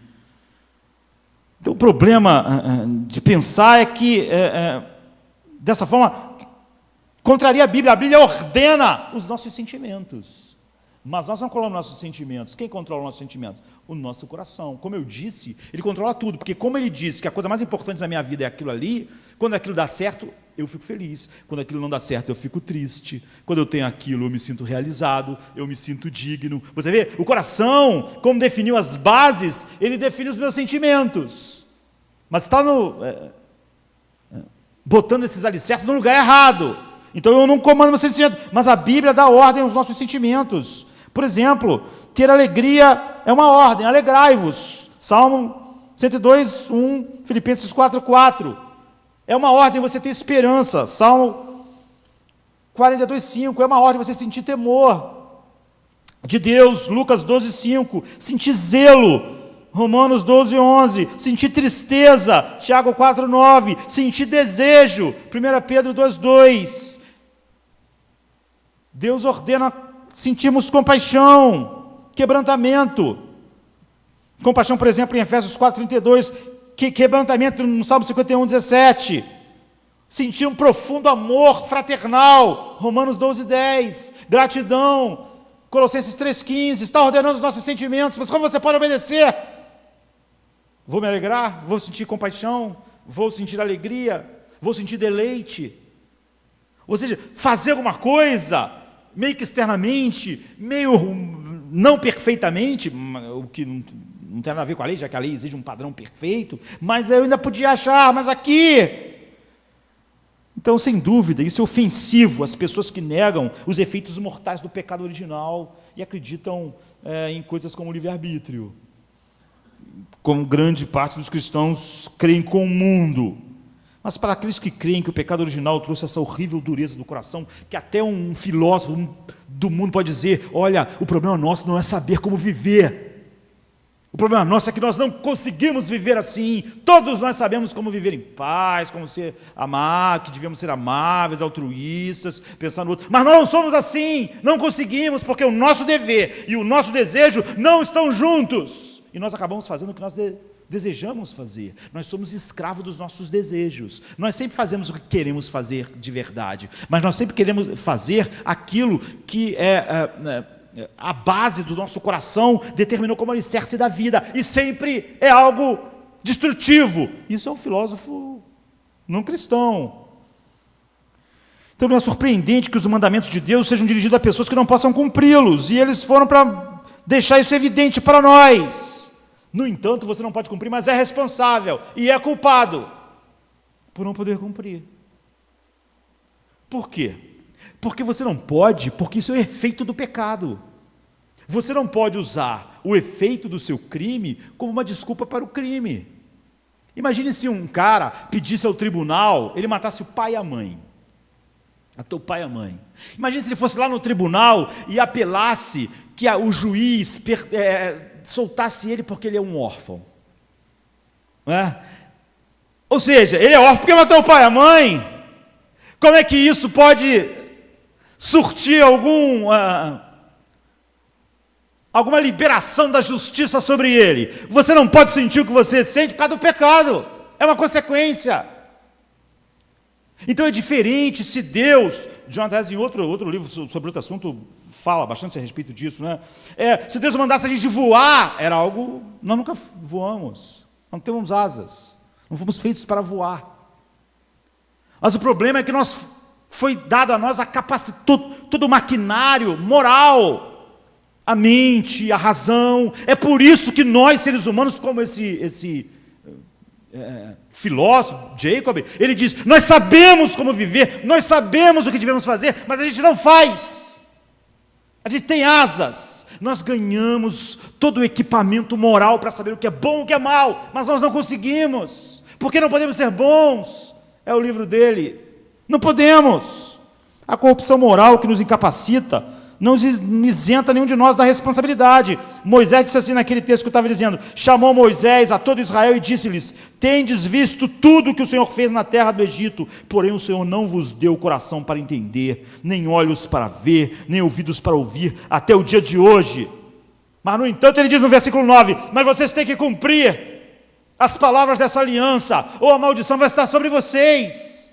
Então o problema de pensar é que, dessa forma, contraria a Bíblia ordena os nossos sentimentos, mas nós não controlamos nossos sentimentos. Quem controla os nossos sentimentos? O nosso coração. Como eu disse, ele controla tudo, porque como ele disse que a coisa mais importante na minha vida é aquilo ali, quando aquilo dá certo, eu fico feliz, quando aquilo não dá certo, eu fico triste, quando eu tenho aquilo, eu me sinto realizado, eu me sinto digno. Você vê, o coração, como definiu as bases, ele define os meus sentimentos, mas está botando esses alicerces no lugar errado. Então eu não comando meus sentimentos, mas a Bíblia dá ordem aos nossos sentimentos. Por exemplo, ter alegria é uma ordem, alegrai-vos. Salmo 102, 1, Filipenses 4, 4. É uma ordem você ter esperança. Salmo 42, 5. É uma ordem você sentir temor de Deus. Lucas 12, 5. Sentir zelo. Romanos 12, 11. Sentir tristeza. Tiago 4, 9. Sentir desejo. 1 Pedro 2, 2. Deus ordena sentirmos compaixão, quebrantamento. Compaixão, por exemplo, em Efésios 4:32, quebrantamento no Salmo 51:17. Sentir um profundo amor fraternal, Romanos 12:10. Gratidão, Colossenses 3:15. Está ordenando os nossos sentimentos, mas como você pode obedecer? Vou me alegrar, vou sentir compaixão, vou sentir alegria, vou sentir deleite. Ou seja, fazer alguma coisa meio que externamente, meio não perfeitamente, o que não tem nada a ver com a lei, já que a lei exige um padrão perfeito, mas eu ainda podia achar, mas aqui... Então, sem dúvida, isso é ofensivo às pessoas que negam os efeitos mortais do pecado original e acreditam em coisas como o livre-arbítrio, como grande parte dos cristãos creem com o mundo. Mas para aqueles que creem que o pecado original trouxe essa horrível dureza do coração, que até um filósofo do mundo pode dizer, olha, o problema nosso não é saber como viver. O problema nosso é que nós não conseguimos viver assim. Todos nós sabemos como viver em paz, como ser amar, que devemos ser amáveis, altruístas, pensar no outro. Mas nós não somos assim, não conseguimos, porque o nosso dever e o nosso desejo não estão juntos. E nós acabamos fazendo o que nós desejamos fazer. Nós somos escravos dos nossos desejos. Nós sempre fazemos o que queremos fazer de verdade, mas nós sempre queremos fazer aquilo que a base do nosso coração determinou como alicerce da vida, e sempre é algo destrutivo. Isso é um filósofo não cristão. Então não é surpreendente que os mandamentos de Deus sejam dirigidos a pessoas que não possam cumpri-los, e eles foram para deixar isso evidente para nós. No entanto, você não pode cumprir, mas é responsável e é culpado por não poder cumprir. Por quê? Porque você não pode, porque isso é o efeito do pecado. Você não pode usar o efeito do seu crime como uma desculpa para o crime. Imagine se um cara pedisse ao tribunal, ele matasse o pai e a mãe. Até o pai e a mãe. Imagine se ele fosse lá no tribunal e apelasse que o juiz soltasse ele porque ele é um órfão. Não é? Ou seja, ele é órfão porque matou o pai e a mãe. Como é que isso pode surtir alguma liberação da justiça sobre ele? Você não pode sentir o que você sente por causa do pecado. É uma consequência. Então é diferente se Deus, Jonathan Hess, em outro livro sobre outro assunto, fala bastante a respeito disso, né? Se Deus mandasse a gente voar, era algo, nós nunca voamos, não temos asas, não fomos feitos para voar. Mas o problema é que foi dado a nós a capacidade, todo o maquinário moral, a mente, a razão. É por isso que nós, seres humanos, como esse filósofo, Jacob, ele diz, nós sabemos como viver, nós sabemos o que devemos fazer, mas a gente não faz. A gente tem asas, nós ganhamos todo o equipamento moral para saber o que é bom e o que é mal, mas nós não conseguimos, porque não podemos ser bons. É o livro dele. Não podemos. A corrupção moral que nos incapacita não isenta nenhum de nós da responsabilidade. Moisés disse assim naquele texto que eu estava dizendo, chamou Moisés a todo Israel e disse-lhes, tendes visto tudo o que o Senhor fez na terra do Egito, porém o Senhor não vos deu coração para entender, nem olhos para ver, nem ouvidos para ouvir, até o dia de hoje. Mas no entanto ele diz no versículo 9, mas vocês têm que cumprir as palavras dessa aliança, ou a maldição vai estar sobre vocês.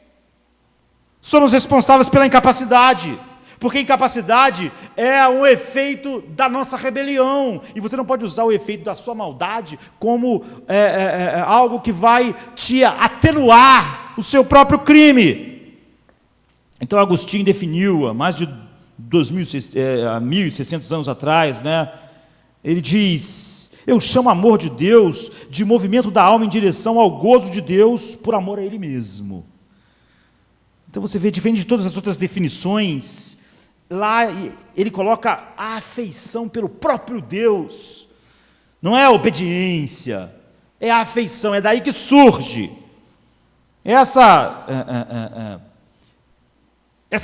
Somos responsáveis pela incapacidade, porque incapacidade é um efeito da nossa rebelião, e você não pode usar o efeito da sua maldade como algo que vai te atenuar o seu próprio crime. Então Agostinho definiu, há mais de 1.600 anos atrás, né? Ele diz, eu chamo amor de Deus de movimento da alma em direção ao gozo de Deus por amor a Ele mesmo. Então você vê, diferente de todas as outras definições, lá ele coloca a afeição pelo próprio Deus. Não é a obediência, é a afeição, é daí que surge. Essa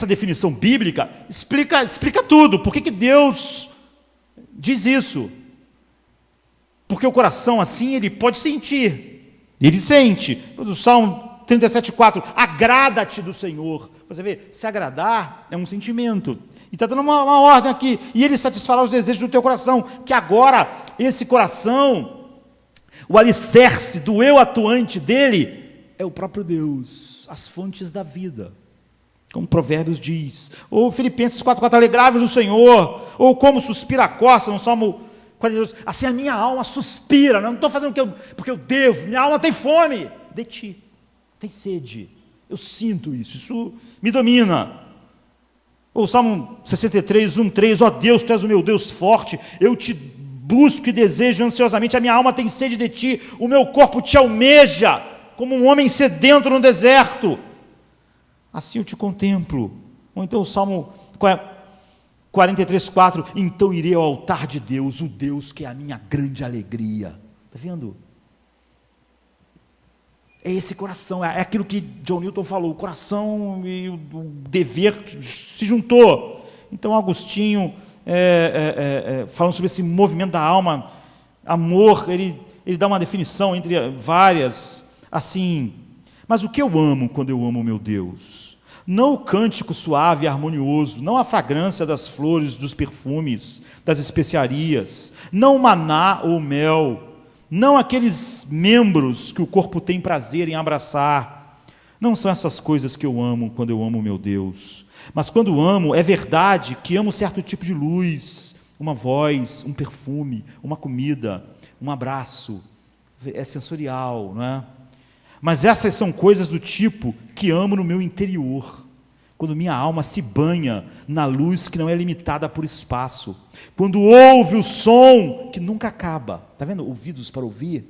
definição bíblica explica tudo. Por que Deus diz isso? Porque o coração assim, ele pode sentir, ele sente. O Salmo 37,4, agrada-te do Senhor. Você vê, se agradar é um sentimento. E está dando uma ordem aqui, e ele satisfará os desejos do teu coração, que agora, esse coração, o alicerce do eu atuante dele, é o próprio Deus, as fontes da vida. Como Provérbios diz, ou Filipenses 4,4, alegrai-vos no Senhor, ou como suspira a costa, no Salmo 42, assim a minha alma suspira, não estou fazendo porque eu devo, minha alma tem fome de ti, tem sede, eu sinto isso me domina. O Salmo 63, 1,3, ó Deus, tu és o meu Deus forte, eu te busco e desejo ansiosamente, a minha alma tem sede de ti, o meu corpo te almeja, como um homem sedento no deserto, assim eu te contemplo. Ou então o Salmo 43,4, então irei ao altar de Deus, o Deus que é a minha grande alegria. Está vendo? É esse coração, é aquilo que John Newton falou, o coração e o dever se juntou. Então Agostinho, falando sobre esse movimento da alma, amor, ele dá uma definição entre várias, assim, mas o que eu amo quando eu amo o meu Deus? Não o cântico suave e harmonioso, não a fragrância das flores, dos perfumes, das especiarias, não o maná ou o mel, não aqueles membros que o corpo tem prazer em abraçar. Não são essas coisas que eu amo quando eu amo o meu Deus. Mas quando amo, é verdade que amo certo tipo de luz, uma voz, um perfume, uma comida, um abraço. É sensorial, não é? Mas essas são coisas do tipo que amo no meu interior, quando minha alma se banha na luz que não é limitada por espaço, quando ouve o som que nunca acaba, está vendo? Ouvidos para ouvir.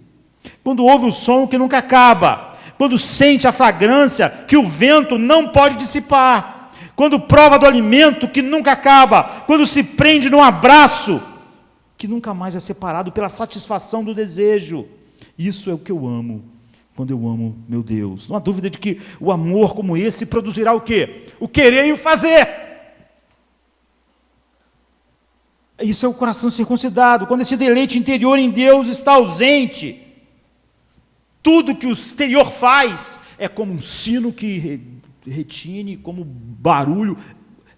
Quando ouve o som que nunca acaba, quando sente a fragrância que o vento não pode dissipar, quando prova do alimento que nunca acaba, quando se prende num abraço que nunca mais é separado pela satisfação do desejo. Isso é o que eu amo, quando eu amo meu Deus. Não há dúvida de que o amor como esse produzirá o quê? O querer e o fazer. Isso é o coração circuncidado. Quando esse deleite interior em Deus está ausente, tudo que o exterior faz é como um sino que retine, como barulho.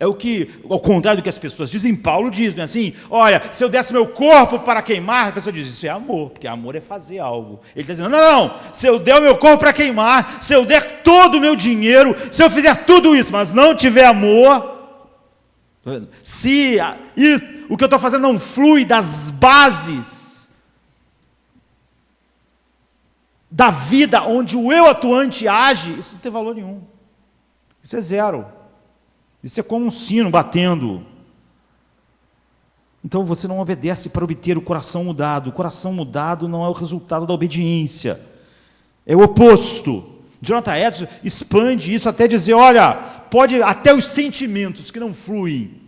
É o que, ao contrário do que as pessoas dizem, Paulo diz, não é assim? Olha, se eu desse meu corpo para queimar, a pessoa diz, isso é amor, porque amor é fazer algo. Ele está dizendo, não, se eu der o meu corpo para queimar, se eu der todo o meu dinheiro, se eu fizer tudo isso, mas não tiver amor, se o que eu estou fazendo não flui das bases da vida onde o eu atuante age, isso não tem valor nenhum. Isso é zero. Isso é como um sino batendo. Então você não obedece para obter o coração mudado. O coração mudado não é o resultado da obediência. É o oposto. Jonathan Edwards expande isso até dizer, olha, pode até os sentimentos que não fluem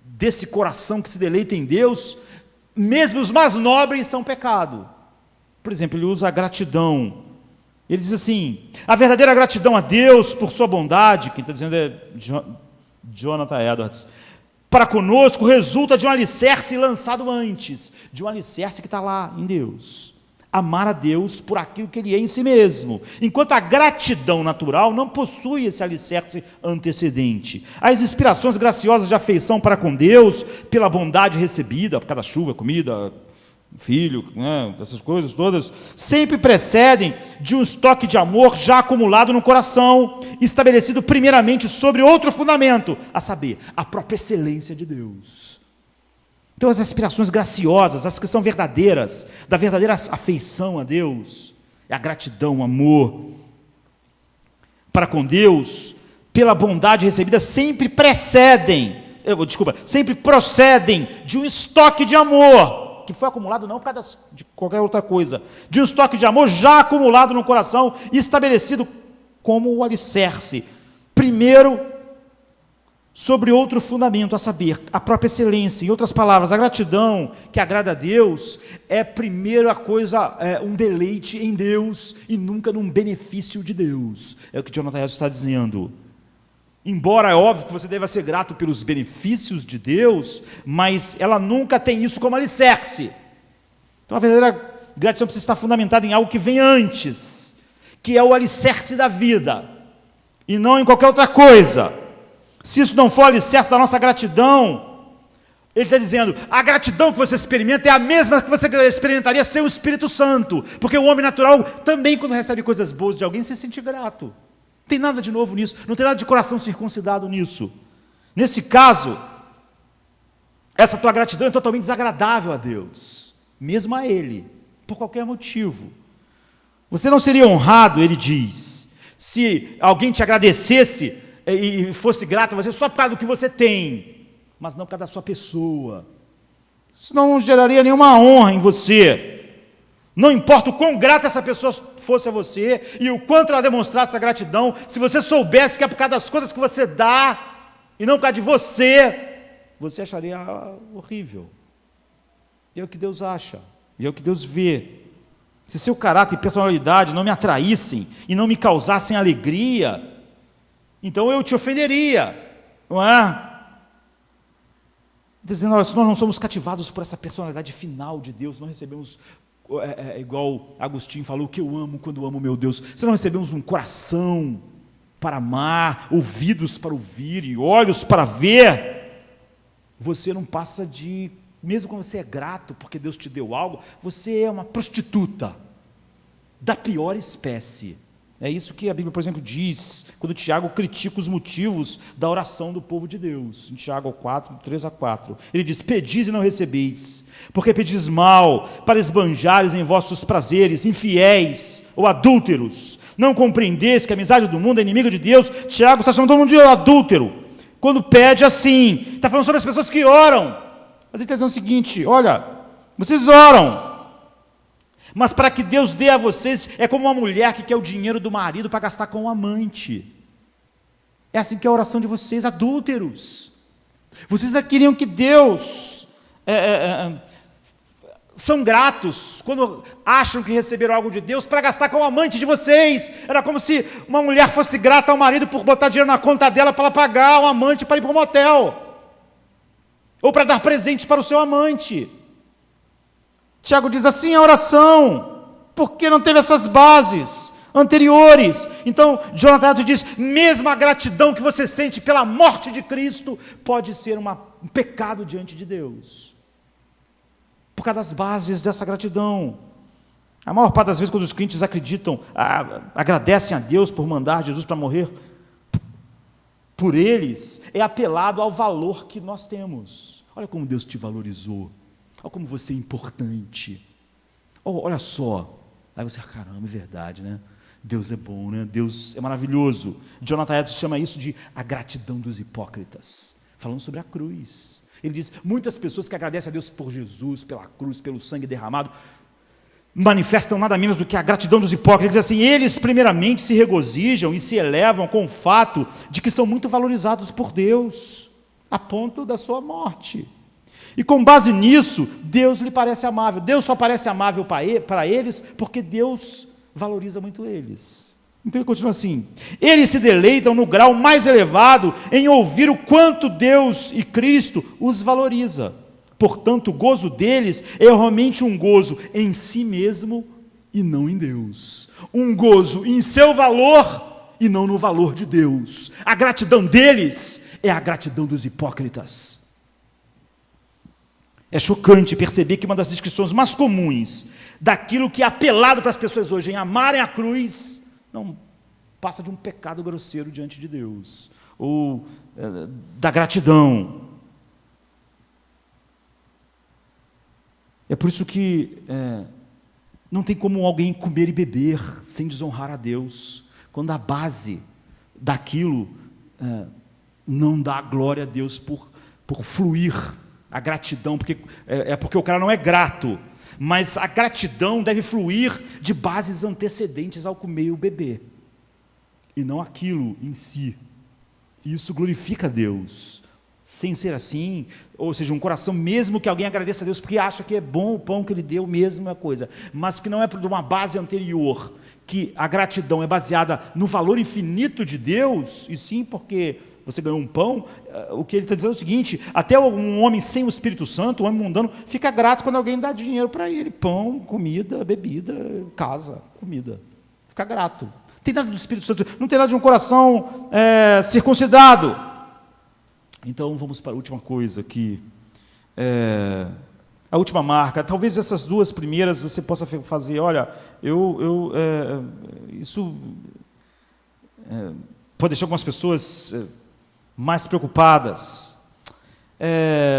desse coração que se deleita em Deus, mesmo os mais nobres são pecado. Por exemplo, ele usa a gratidão. Ele diz assim, a verdadeira gratidão a Deus por sua bondade, quem está dizendo é Jonathan Edwards, para conosco resulta de um alicerce lançado antes, de um alicerce que está lá em Deus. Amar a Deus por aquilo que Ele é em si mesmo, enquanto a gratidão natural não possui esse alicerce antecedente. As inspirações graciosas de afeição para com Deus, pela bondade recebida, por cada chuva, comida, filho, né, essas coisas todas, sempre precedem de um estoque de amor já acumulado no coração, estabelecido primeiramente sobre outro fundamento, a saber, a própria excelência de Deus. Então as aspirações graciosas, as que são verdadeiras, da verdadeira afeição a Deus, é a gratidão, o amor para com Deus, pela bondade recebida, sempre procedem de um estoque de amor, que foi acumulado não por causa de qualquer outra coisa, de um estoque de amor já acumulado no coração e estabelecido como o alicerce, primeiro sobre outro fundamento, a saber, a própria excelência. Em outras palavras, a gratidão que agrada a Deus é primeiro a coisa, um deleite em Deus e nunca num benefício de Deus. É o que Jonathan Edwards está dizendo. Embora é óbvio que você deva ser grato pelos benefícios de Deus, mas ela nunca tem isso como alicerce. Então a verdadeira gratidão precisa estar fundamentada em algo que vem antes, que é o alicerce da vida, e não em qualquer outra coisa. Se isso não for o alicerce da nossa gratidão, ele está dizendo, a gratidão que você experimenta é a mesma que você experimentaria sem o Espírito Santo, porque o homem natural também, quando recebe coisas boas de alguém, se sente grato. Não tem nada de novo nisso, não tem nada de coração circuncidado nisso. Nesse caso, essa tua gratidão é totalmente desagradável a Deus, mesmo a Ele, por qualquer motivo. Você não seria honrado, ele diz, se alguém te agradecesse e fosse grato a você só por causa do que você tem, mas não por causa da sua pessoa. Isso não geraria nenhuma honra em você. Não importa o quão grata essa pessoa fosse a você e o quanto ela demonstrasse a gratidão, se você soubesse que é por causa das coisas que você dá e não por causa de você acharia horrível. E é o que Deus acha, e é o que Deus vê. Se seu caráter e personalidade não me atraíssem e não me causassem alegria, então eu te ofenderia, não é? Dizendo, olha, se nós não somos cativados por essa personalidade final de Deus, não recebemos, igual Agostinho falou, que eu amo quando amo meu Deus, se não recebemos um coração para amar, ouvidos para ouvir e olhos para ver, você não passa de, mesmo quando você é grato porque Deus te deu algo, você é uma prostituta da pior espécie. É isso que a Bíblia, por exemplo, diz, quando Tiago critica os motivos da oração do povo de Deus, em Tiago 4, 3-4, ele diz, pedis e não recebeis, porque pedis mal, para esbanjares em vossos prazeres, infiéis ou adúlteros, não compreendesse que a amizade do mundo é inimiga de Deus, Tiago está chamando todo mundo de adúltero, quando pede assim, está falando sobre as pessoas que oram, mas ele está dizendo o seguinte, olha, vocês oram, mas para que Deus dê a vocês, é como uma mulher que quer o dinheiro do marido para gastar com o amante, é assim que é a oração de vocês, adúlteros, vocês ainda queriam que Deus, são gratos, quando acham que receberam algo de Deus, para gastar com o amante de vocês, era como se uma mulher fosse grata ao marido por botar dinheiro na conta dela para ela pagar o amante para ir para um motel, ou para dar presentes para o seu amante. Tiago diz assim a oração, porque não teve essas bases anteriores. Então, Jonathan Edwards diz, mesmo a gratidão que você sente pela morte de Cristo, pode ser um pecado diante de Deus, por causa das bases dessa gratidão. A maior parte das vezes, quando os crentes acreditam, agradecem a Deus por mandar Jesus para morrer por eles, é apelado ao valor que nós temos. Olha como Deus te valorizou, olha como você é importante, olha só, aí você, caramba, é verdade, né? Deus é bom, né? Deus é maravilhoso. Jonathan Edwards chama isso de a gratidão dos hipócritas, falando sobre a cruz. Ele diz, muitas pessoas que agradecem a Deus por Jesus, pela cruz, pelo sangue derramado, manifestam nada menos do que a gratidão dos hipócritas. Ele diz assim, eles primeiramente se regozijam e se elevam com o fato de que são muito valorizados por Deus, a ponto da sua morte. E com base nisso, Deus lhe parece amável. Deus só parece amável para eles, porque Deus valoriza muito eles. Então ele continua assim, eles se deleitam no grau mais elevado em ouvir o quanto Deus e Cristo os valoriza. Portanto, o gozo deles é realmente um gozo em si mesmo e não em Deus. Um gozo em seu valor e não no valor de Deus. A gratidão deles é a gratidão dos hipócritas. É chocante perceber que uma das descrições mais comuns daquilo que é apelado para as pessoas hoje em amarem a cruz, não passa de um pecado grosseiro diante de Deus, ou da gratidão. É por isso que não tem como alguém comer e beber sem desonrar a Deus, quando a base daquilo não dá glória a Deus por fluir a gratidão, porque o cara não é grato, mas a gratidão deve fluir de bases antecedentes ao comer e o beber, e não aquilo em si. Isso glorifica a Deus. Sem ser assim, ou seja, um coração, mesmo que alguém agradeça a Deus porque acha que é bom o pão que Ele deu, mesmo é coisa, mas que não é de uma base anterior, que a gratidão é baseada no valor infinito de Deus, e sim porque você ganhou um pão. O que ele está dizendo é o seguinte, até um homem sem o Espírito Santo, um homem mundano, fica grato quando alguém dá dinheiro para ele, pão, comida, bebida, casa, comida, fica grato. Não tem nada do Espírito Santo, não tem nada de um coração circuncidado. Então vamos para a última coisa aqui, a última marca. Talvez essas duas primeiras você possa fazer, olha, isso pode deixar algumas pessoas mais preocupadas.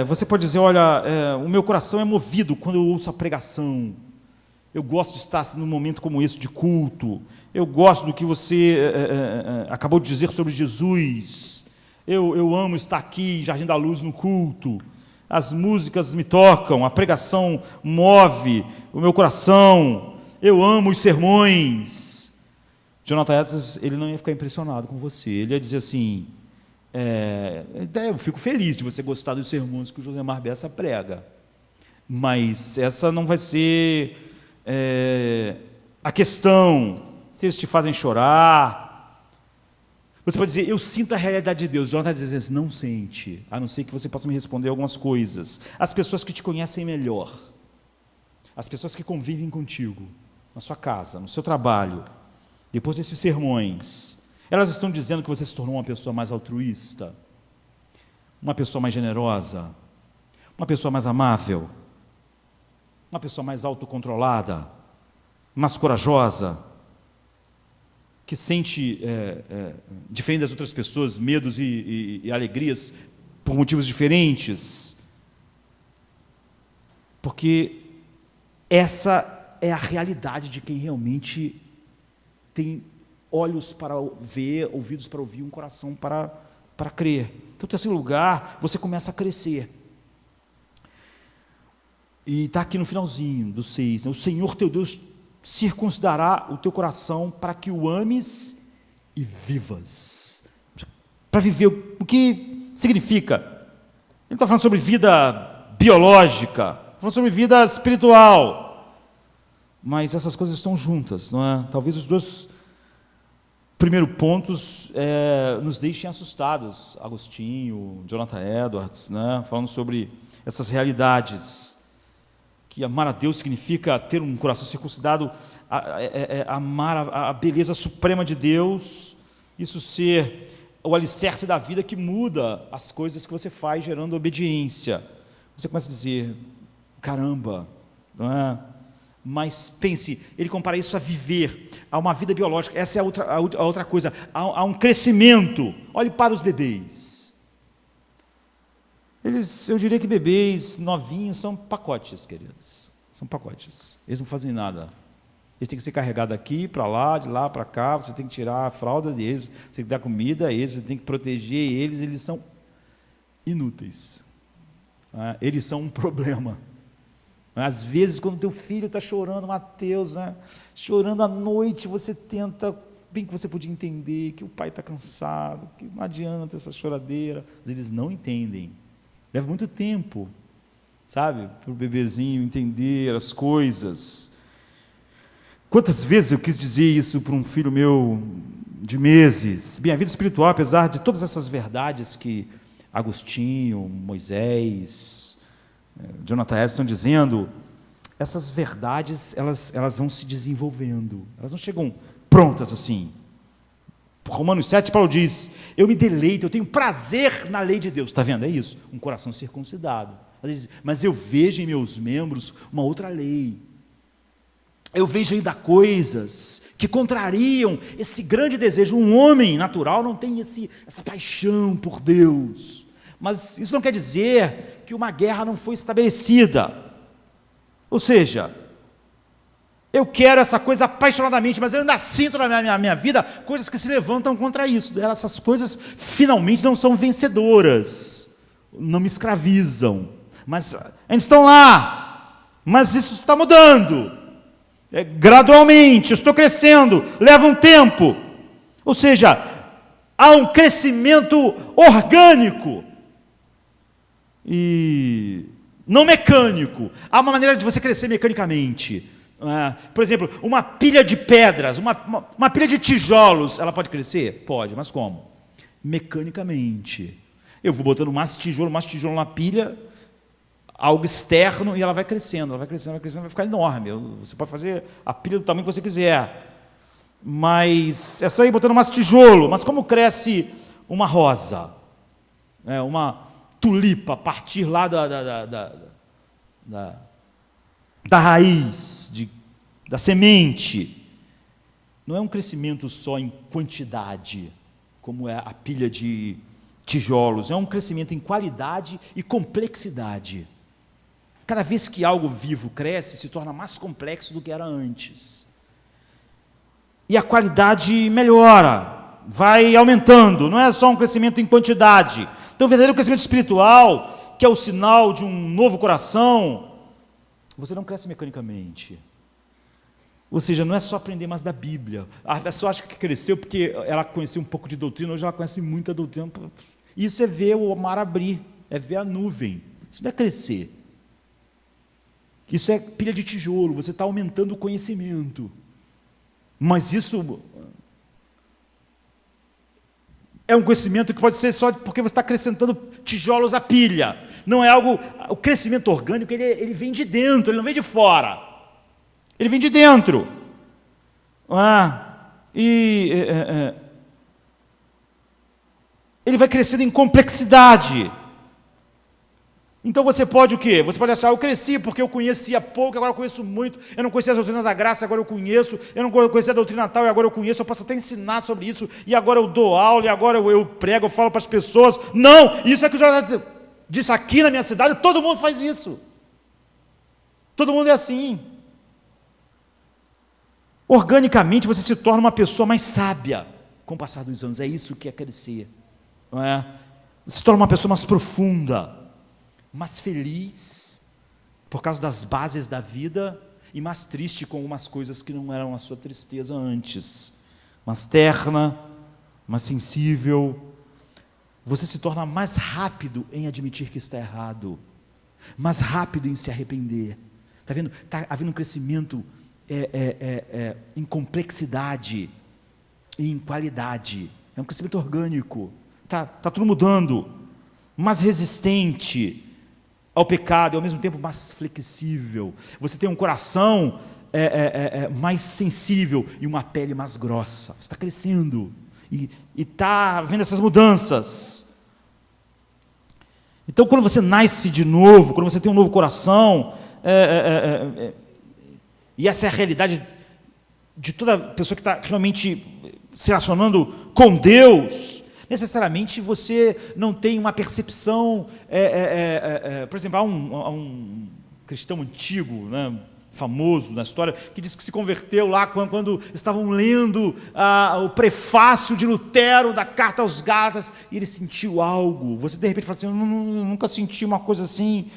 Você pode dizer, olha, o meu coração é movido quando eu ouço a pregação, eu gosto de estar num momento como esse de culto, eu gosto do que você acabou de dizer sobre Jesus, eu amo estar aqui, Jardim da Luz, no culto, as músicas me tocam, a pregação move o meu coração, eu amo os sermões. Jonathan Edwards, ele não ia ficar impressionado com você, ele ia dizer assim, eu fico feliz de você gostar dos sermões que o Josemar Bessa prega, mas essa não vai ser a questão, se eles te fazem chorar. Você pode dizer, eu sinto a realidade de Deus. Jonathan diz assim, não sente, a não ser que você possa me responder algumas coisas. As pessoas que te conhecem melhor, as pessoas que convivem contigo, na sua casa, no seu trabalho, depois desses sermões, elas estão dizendo que você se tornou uma pessoa mais altruísta, uma pessoa mais generosa, uma pessoa mais amável, uma pessoa mais autocontrolada, mais corajosa, que sente, diferente das outras pessoas, medos e alegrias por motivos diferentes, porque essa é a realidade de quem realmente tem olhos para ver, ouvidos para ouvir, um coração para crer. Então, terceiro lugar, você começa a crescer. E está aqui no finalzinho do 6, né? O Senhor teu Deus circuncidará o teu coração para que o ames e vivas. Para viver, o que significa? Ele está falando sobre vida biológica, está falando sobre vida espiritual, mas essas coisas estão juntas, não é? Talvez os dois primeiros pontos nos deixem assustados. Agostinho, Jonathan Edwards, né? Falando sobre essas realidades, que amar a Deus significa ter um coração circuncidado, amar a beleza suprema de Deus, isso ser o alicerce da vida que muda as coisas que você faz, gerando obediência. Você começa a dizer, caramba, não é? Mas pense, ele compara isso a viver, a uma vida biológica. Essa é a outra coisa, há um crescimento. Olhe para os bebês. Eu diria que bebês novinhos são pacotes, queridos. São pacotes. Eles não fazem nada. Eles têm que ser carregados aqui, para lá, de lá para cá. Você tem que tirar a fralda deles, você tem que dar comida a eles, você tem que proteger eles. Eles são inúteis. Eles são um problema. Às vezes, quando teu filho está chorando, Mateus, né? Chorando à noite, você tenta, bem que você podia entender que o pai está cansado, que não adianta essa choradeira, mas eles não entendem. Leva muito tempo, sabe, para o bebezinho entender as coisas. Quantas vezes eu quis dizer isso para um filho meu de meses? Bem, a vida espiritual, apesar de todas essas verdades que Agostinho, Moisés, Jonathan Edwards estão dizendo, essas verdades, elas vão se desenvolvendo, elas não chegam prontas assim. Romanos 7, Paulo diz, eu me deleito, eu tenho prazer na lei de Deus. Está vendo? É isso, um coração circuncidado. Mas eu vejo em meus membros uma outra lei. Eu vejo ainda coisas que contrariam esse grande desejo. Um homem natural não tem essa paixão por Deus. Mas isso não quer dizer que uma guerra não foi estabelecida. Ou seja, eu quero essa coisa apaixonadamente, mas eu ainda sinto na minha vida coisas que se levantam contra isso. Essas coisas finalmente não são vencedoras, não me escravizam, mas ainda estão lá. Mas isso está mudando, gradualmente, eu estou crescendo, leva um tempo. Ou seja, há um crescimento orgânico e não mecânico. Há uma maneira de você crescer mecanicamente. Por exemplo, uma pilha de pedras, uma pilha de tijolos, ela pode crescer? Pode, mas como? Mecanicamente. Eu vou botando mais tijolo na pilha, algo externo, e ela vai crescendo, vai ficar enorme. Você pode fazer a pilha do tamanho que você quiser. Mas é só ir botando mais tijolo. Mas como cresce uma rosa? Uma tulipa a partir lá da raiz, da semente. Não é um crescimento só em quantidade, como é a pilha de tijolos, é um crescimento em qualidade e complexidade. Cada vez que algo vivo cresce, se torna mais complexo do que era antes. E a qualidade melhora, vai aumentando, não é só um crescimento em quantidade. Então, o verdadeiro crescimento espiritual, que é o sinal de um novo coração, você não cresce mecanicamente. Ou seja, não é só aprender mais da Bíblia. A pessoa acha que cresceu porque ela conhecia um pouco de doutrina, hoje ela conhece muita doutrina. Isso é ver o mar abrir, é ver a nuvem. Isso não é crescer. Isso é pilha de tijolo, você está aumentando o conhecimento. Mas isso é um conhecimento que pode ser só porque você está acrescentando tijolos à pilha. Não é algo... O crescimento orgânico, ele vem de dentro, ele não vem de fora. Ele vem de dentro. Ele vai crescendo em complexidade. Então você pode o quê? Você pode achar, eu cresci porque eu conhecia pouco, agora eu conheço muito, eu não conhecia a doutrina da graça, agora eu conheço, eu não conhecia a doutrina tal, e agora eu conheço, eu posso até ensinar sobre isso, e agora eu dou aula, e agora eu prego, eu falo para as pessoas. Não, isso é que eu já disse aqui na minha cidade, todo mundo faz isso. Todo mundo é assim. organicamente você se torna uma pessoa mais sábia com o passar dos anos. É isso que é crescer, não é? Você se torna uma pessoa mais profunda, mais feliz por causa das bases da vida e mais triste com algumas coisas que não eram a sua tristeza antes, mais terna, mais sensível. Você se torna mais rápido em admitir que está errado, mais rápido em se arrepender. Está vendo? Está havendo um crescimento em complexidade e em qualidade. É um crescimento orgânico. Está tudo mudando. Mais resistente ao pecado e ao mesmo tempo mais flexível. Você tem um coração mais sensível e uma pele mais grossa. Você está crescendo e está vendo essas mudanças. Então, quando você nasce de novo, quando você tem um novo coração, e essa é a realidade de toda pessoa que está realmente se relacionando com Deus, necessariamente você não tem uma percepção, por exemplo, há um cristão antigo, né, famoso na história, que disse que se converteu lá quando estavam lendo o prefácio de Lutero da Carta aos Gálatas, e ele sentiu algo. Você de repente fala assim: eu nunca senti uma coisa assim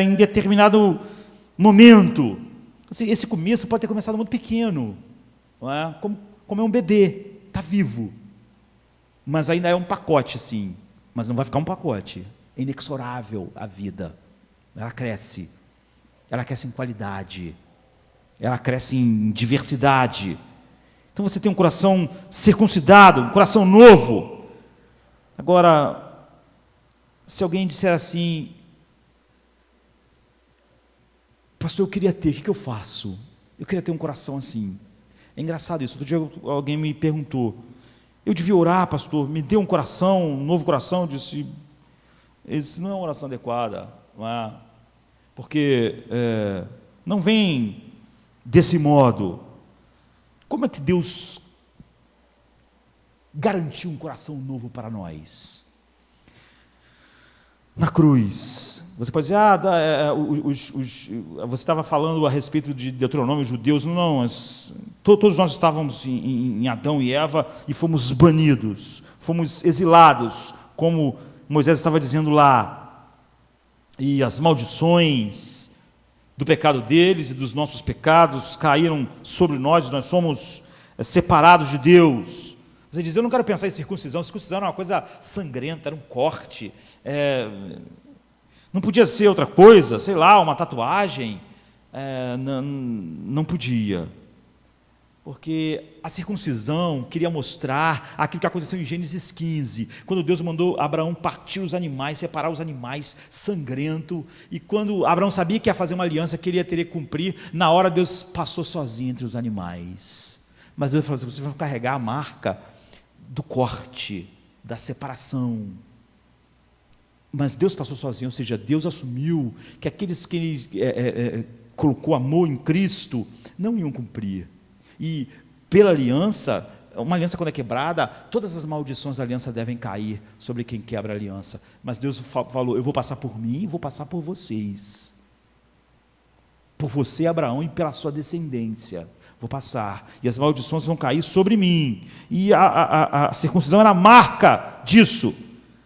em determinado momento. Assim, esse começo pode ter começado muito pequeno, não é? Como é um bebê, está vivo, mas ainda é um pacote, sim, mas não vai ficar um pacote. É inexorável a vida. Ela cresce em qualidade, ela cresce em diversidade. Então você tem um coração circuncidado, um coração novo. Agora, se alguém disser assim: pastor, eu queria ter, o que eu faço? Eu queria ter um coração assim. É engraçado isso. Outro dia alguém me perguntou: eu devia orar, pastor, me dê um coração, um novo coração? Eu disse: isso não é uma oração adequada, não é? Porque não vem desse modo. Como é que Deus garantiu um coração novo para nós? Na cruz. Você pode dizer: você estava falando a respeito de Deuteronômio, judeus. Não, todos nós estávamos em Adão e Eva e fomos banidos, fomos exilados, como Moisés estava dizendo lá. E as maldições do pecado deles e dos nossos pecados caíram sobre nós somos separados de Deus. Você diz: eu não quero pensar em circuncisão. Circuncisão era uma coisa sangrenta, era um corte, não podia ser outra coisa, sei lá, uma tatuagem, não podia, porque a circuncisão queria mostrar aquilo que aconteceu em Gênesis 15, quando Deus mandou Abraão partir os animais, separar os animais sangrento, e quando Abraão sabia que ia fazer uma aliança que ele ia ter que cumprir, na hora Deus passou sozinho entre os animais. Mas Deus falou assim: vocês vão carregar a marca do corte, da separação. Mas Deus passou sozinho, ou seja, Deus assumiu que aqueles que ele colocou amor em Cristo não iam cumprir. E pela aliança, uma aliança quando é quebrada, todas as maldições da aliança devem cair sobre quem quebra a aliança. Mas Deus falou: eu vou passar por mim e vou passar por vocês. Por você, Abraão, e pela sua descendência. Vou passar. E as maldições vão cair sobre mim. E a circuncisão era a marca disso.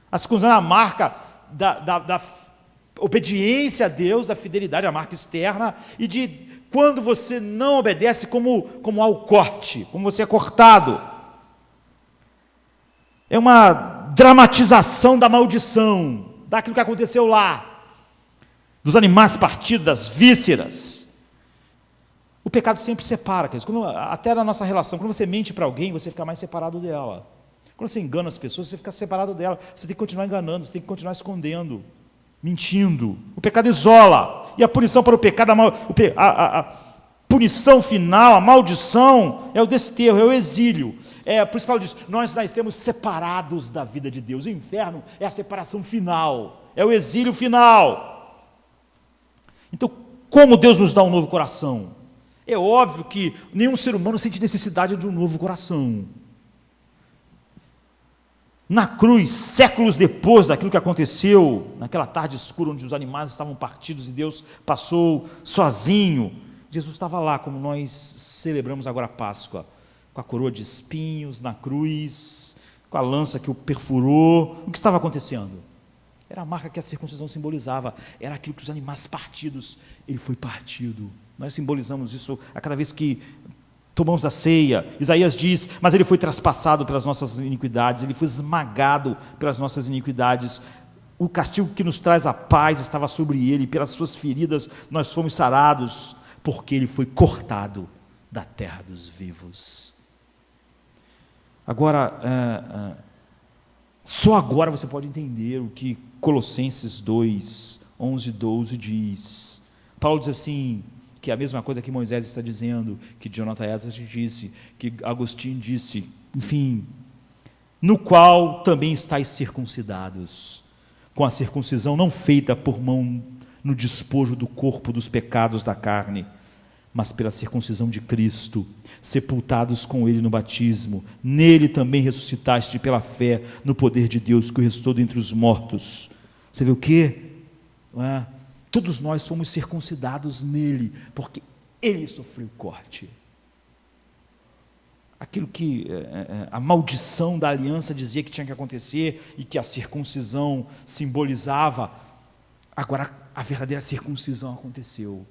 A circuncisão era a marca da obediência a Deus, da fidelidade, a marca externa, e de quando você não obedece, como ao corte, como você é cortado. É uma dramatização da maldição, daquilo que aconteceu lá, dos animais partidos, das vísceras. O pecado sempre separa, até na nossa relação. Quando você mente para alguém, você fica mais separado dela. Quando você engana as pessoas, você fica separado dela. Você tem que continuar enganando, você tem que continuar escondendo, mentindo. O pecado isola. E a punição para o pecado, a punição final, a maldição, é o desterro, é o exílio. Por isso que Paulo diz: nós estamos separados da vida de Deus. O inferno é a separação final, é o exílio final. Então, como Deus nos dá um novo coração? É óbvio que nenhum ser humano sente necessidade de um novo coração. Na cruz, séculos depois daquilo que aconteceu, naquela tarde escura onde os animais estavam partidos e Deus passou sozinho, Jesus estava lá, como nós celebramos agora a Páscoa, com a coroa de espinhos na cruz, com a lança que o perfurou. O que estava acontecendo? Era a marca que a circuncisão simbolizava, era aquilo que os animais partidos, ele foi partido. Nós simbolizamos isso a cada vez que tomamos a ceia. Isaías diz, mas ele foi traspassado pelas nossas iniquidades, ele foi esmagado pelas nossas iniquidades. O castigo que nos traz a paz estava sobre ele, pelas suas feridas nós fomos sarados, porque ele foi cortado da terra dos vivos. Agora, só agora você pode entender o que Colossenses 2, 11 e 12 diz. Paulo diz assim, que é a mesma coisa que Moisés está dizendo, que Jonathan Edwards disse, que Agostinho disse, enfim, no qual também estáis circuncidados, com a circuncisão não feita por mão no despojo do corpo dos pecados da carne, mas pela circuncisão de Cristo, sepultados com ele no batismo, nele também ressuscitaste pela fé no poder de Deus que o ressuscitou dentre os mortos. Você vê o quê? Todos nós fomos circuncidados nele, porque ele sofreu corte. Aquilo que a maldição da aliança dizia que tinha que acontecer e que a circuncisão simbolizava, agora a verdadeira circuncisão aconteceu.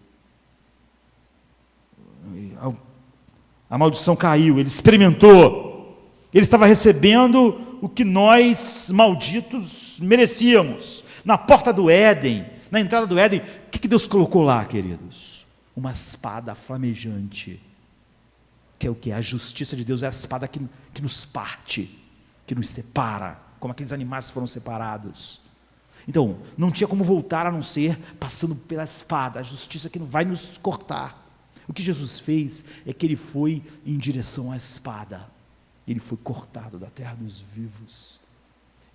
A maldição caiu, ele experimentou, ele estava recebendo o que nós malditos merecíamos. Na porta do Éden, na entrada do Éden, o que Deus colocou lá, queridos? Uma espada flamejante, que é o que? A justiça de Deus é a espada que nos parte, que nos separa, como aqueles animais foram separados. Então, não tinha como voltar a não ser passando pela espada, a justiça que não vai nos cortar. O que Jesus fez é que ele foi em direção à espada, ele foi cortado da terra dos vivos,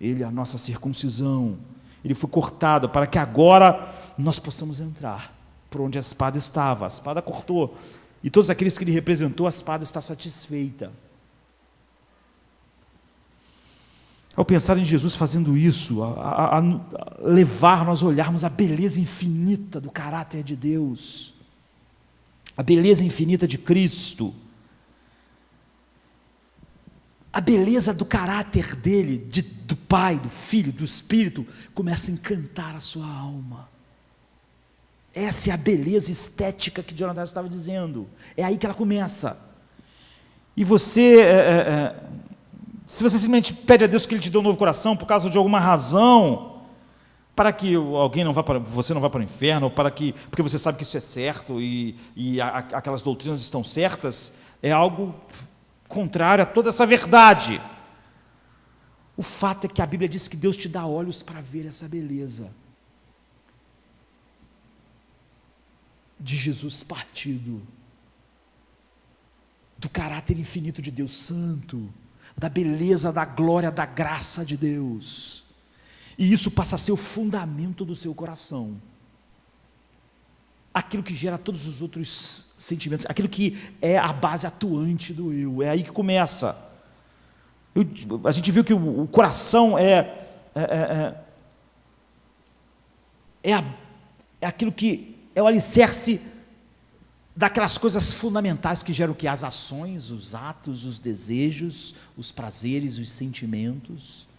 ele é a nossa circuncisão, ele foi cortado para que agora nós possamos entrar por onde a espada estava. A espada cortou, e todos aqueles que ele representou, a espada está satisfeita. Ao pensar em Jesus fazendo isso, a levar nós a olharmos a beleza infinita do caráter de Deus, a beleza infinita de Cristo, a beleza do caráter dele, do Pai, do Filho, do Espírito, começa a encantar a sua alma. Essa é a beleza estética que Jonathan estava dizendo, é aí que ela começa. E você, se você simplesmente pede a Deus que Ele te dê um novo coração, por causa de alguma razão, para que você não vá para o inferno, ou porque você sabe que isso é certo, e aquelas doutrinas estão certas, é algo contrário a toda essa verdade. O fato é que a Bíblia diz que Deus te dá olhos para ver essa beleza de Jesus partido, do caráter infinito de Deus Santo, da beleza, da glória, da graça de Deus, e isso passa a ser o fundamento do seu coração, aquilo que gera todos os outros sentimentos, aquilo que é a base atuante do eu, é aí que começa. A gente viu que o coração é aquilo que é o alicerce daquelas coisas fundamentais que geram o que? As ações, os atos, os desejos, os prazeres, os sentimentos.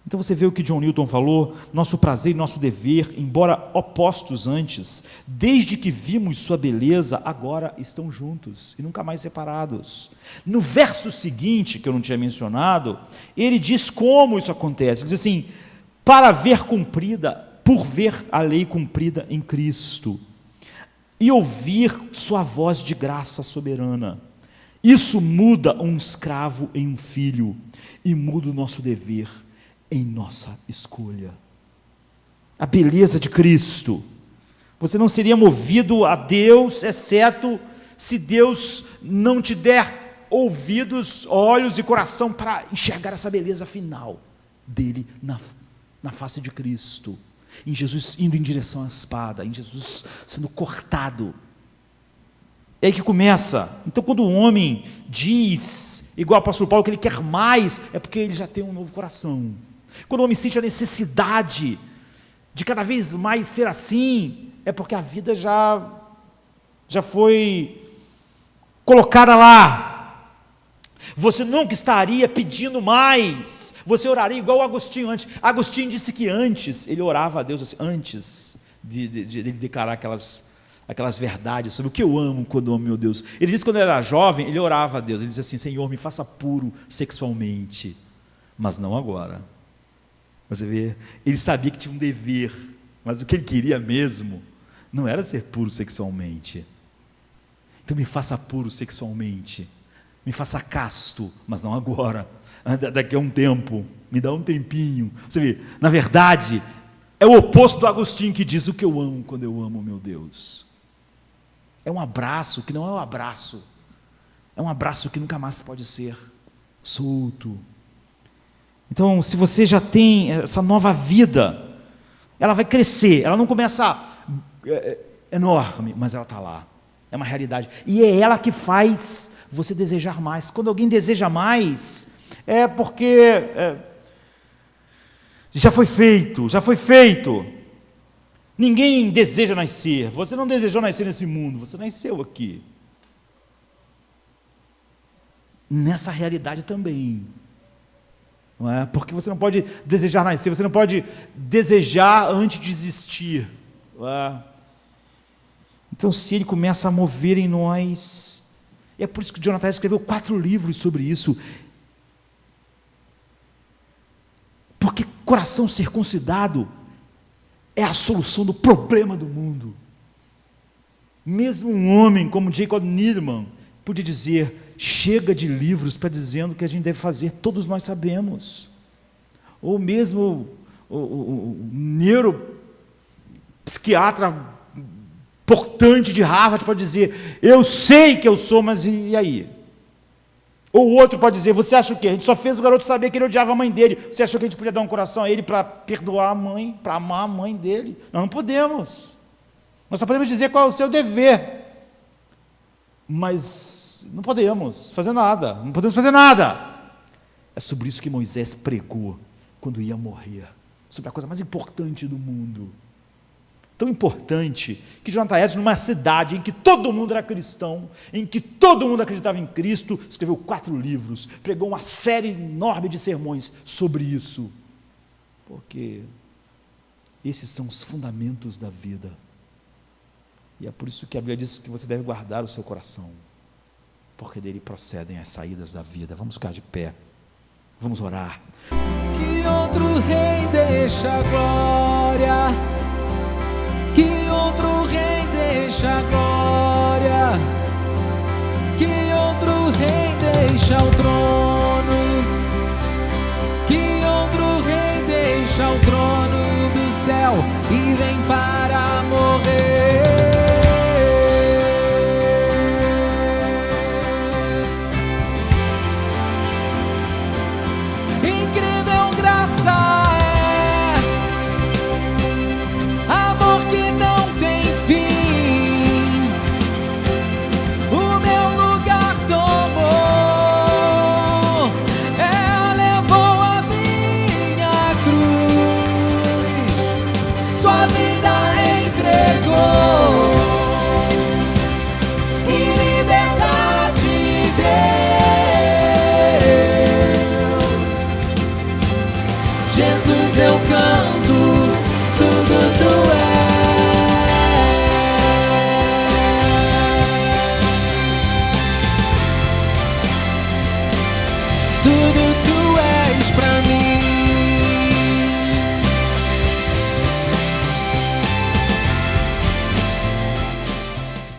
Então você vê o que John Newton falou, nosso prazer e nosso dever, embora opostos antes, desde que vimos sua beleza, agora estão juntos e nunca mais separados. No verso seguinte, que eu não tinha mencionado, ele diz como isso acontece. Ele diz assim, por ver a lei cumprida em Cristo, e ouvir sua voz de graça soberana. Isso muda um escravo em um filho, e muda o nosso dever em nossa escolha. A beleza de Cristo. Você não seria movido a Deus, exceto se Deus não te der ouvidos, olhos e coração para enxergar essa beleza final dele na face de Cristo, em Jesus indo em direção à espada, em Jesus sendo cortado. É aí que começa. Então, quando o homem diz, igual o apóstolo Paulo, que ele quer mais, é porque ele já tem um novo coração. Quando o homem sente a necessidade de cada vez mais ser assim, é porque a vida já já foi colocada lá. Você nunca estaria pedindo mais. Você oraria igual o Agostinho antes. Agostinho disse que antes, ele orava a Deus assim, antes de ele declarar aquelas verdades sobre o que eu amo quando eu amo meu Deus. Ele disse que quando ele era jovem, ele orava a Deus. Ele disse assim: Senhor, me faça puro sexualmente, mas não agora. Você vê, ele sabia que tinha um dever, mas o que ele queria mesmo não era ser puro sexualmente. Então me faça puro sexualmente, me faça casto, mas não agora, daqui a um tempo, me dá um tempinho. Você vê, na verdade, é o oposto do Agostinho que diz o que eu amo quando eu amo meu Deus. É um abraço que não é um abraço, é um abraço que nunca mais pode ser solto. Então, se você já tem essa nova vida, ela vai crescer, ela não começa enorme, mas ela está lá, é uma realidade, e é ela que faz você desejar mais. Quando alguém deseja mais, é porque já foi feito. Ninguém deseja nascer, você não desejou nascer nesse mundo, você nasceu aqui, nessa realidade também. Não é? Porque você não pode desejar nascer, você não pode desejar antes de existir. Não é? Então, se ele começa a mover em nós, é por isso que Jonathan escreveu 4 livros sobre isso. Porque coração circuncidado é a solução do problema do mundo. Mesmo um homem como Jacob Needham podia dizer: chega de livros para dizendo o que a gente deve fazer, todos nós sabemos. Ou mesmo o neuropsiquiatra importante de Harvard pode dizer: eu sei que eu sou, mas e aí? Ou o outro pode dizer: você acha o quê? A gente só fez o garoto saber que ele odiava a mãe dele. Você achou que a gente podia dar um coração a ele para perdoar a mãe, para amar a mãe dele? Nós não podemos. Nós só podemos dizer qual é o seu dever. Mas não podemos fazer nada, não podemos fazer nada. É sobre isso que Moisés pregou quando ia morrer, sobre a coisa mais importante do mundo. Tão importante que Jonathan Edwards, numa cidade em que todo mundo era cristão, em que todo mundo acreditava em Cristo, escreveu 4 livros, pregou uma série enorme de sermões sobre isso, porque esses são os fundamentos da vida. E é por isso que a Bíblia diz que você deve guardar o seu coração, porque dele procedem as saídas da vida. Vamos ficar de pé, vamos orar. Que outro rei deixa a glória, que outro rei deixa a glória, que outro rei deixa o trono, que outro rei deixa o trono do céu e vem para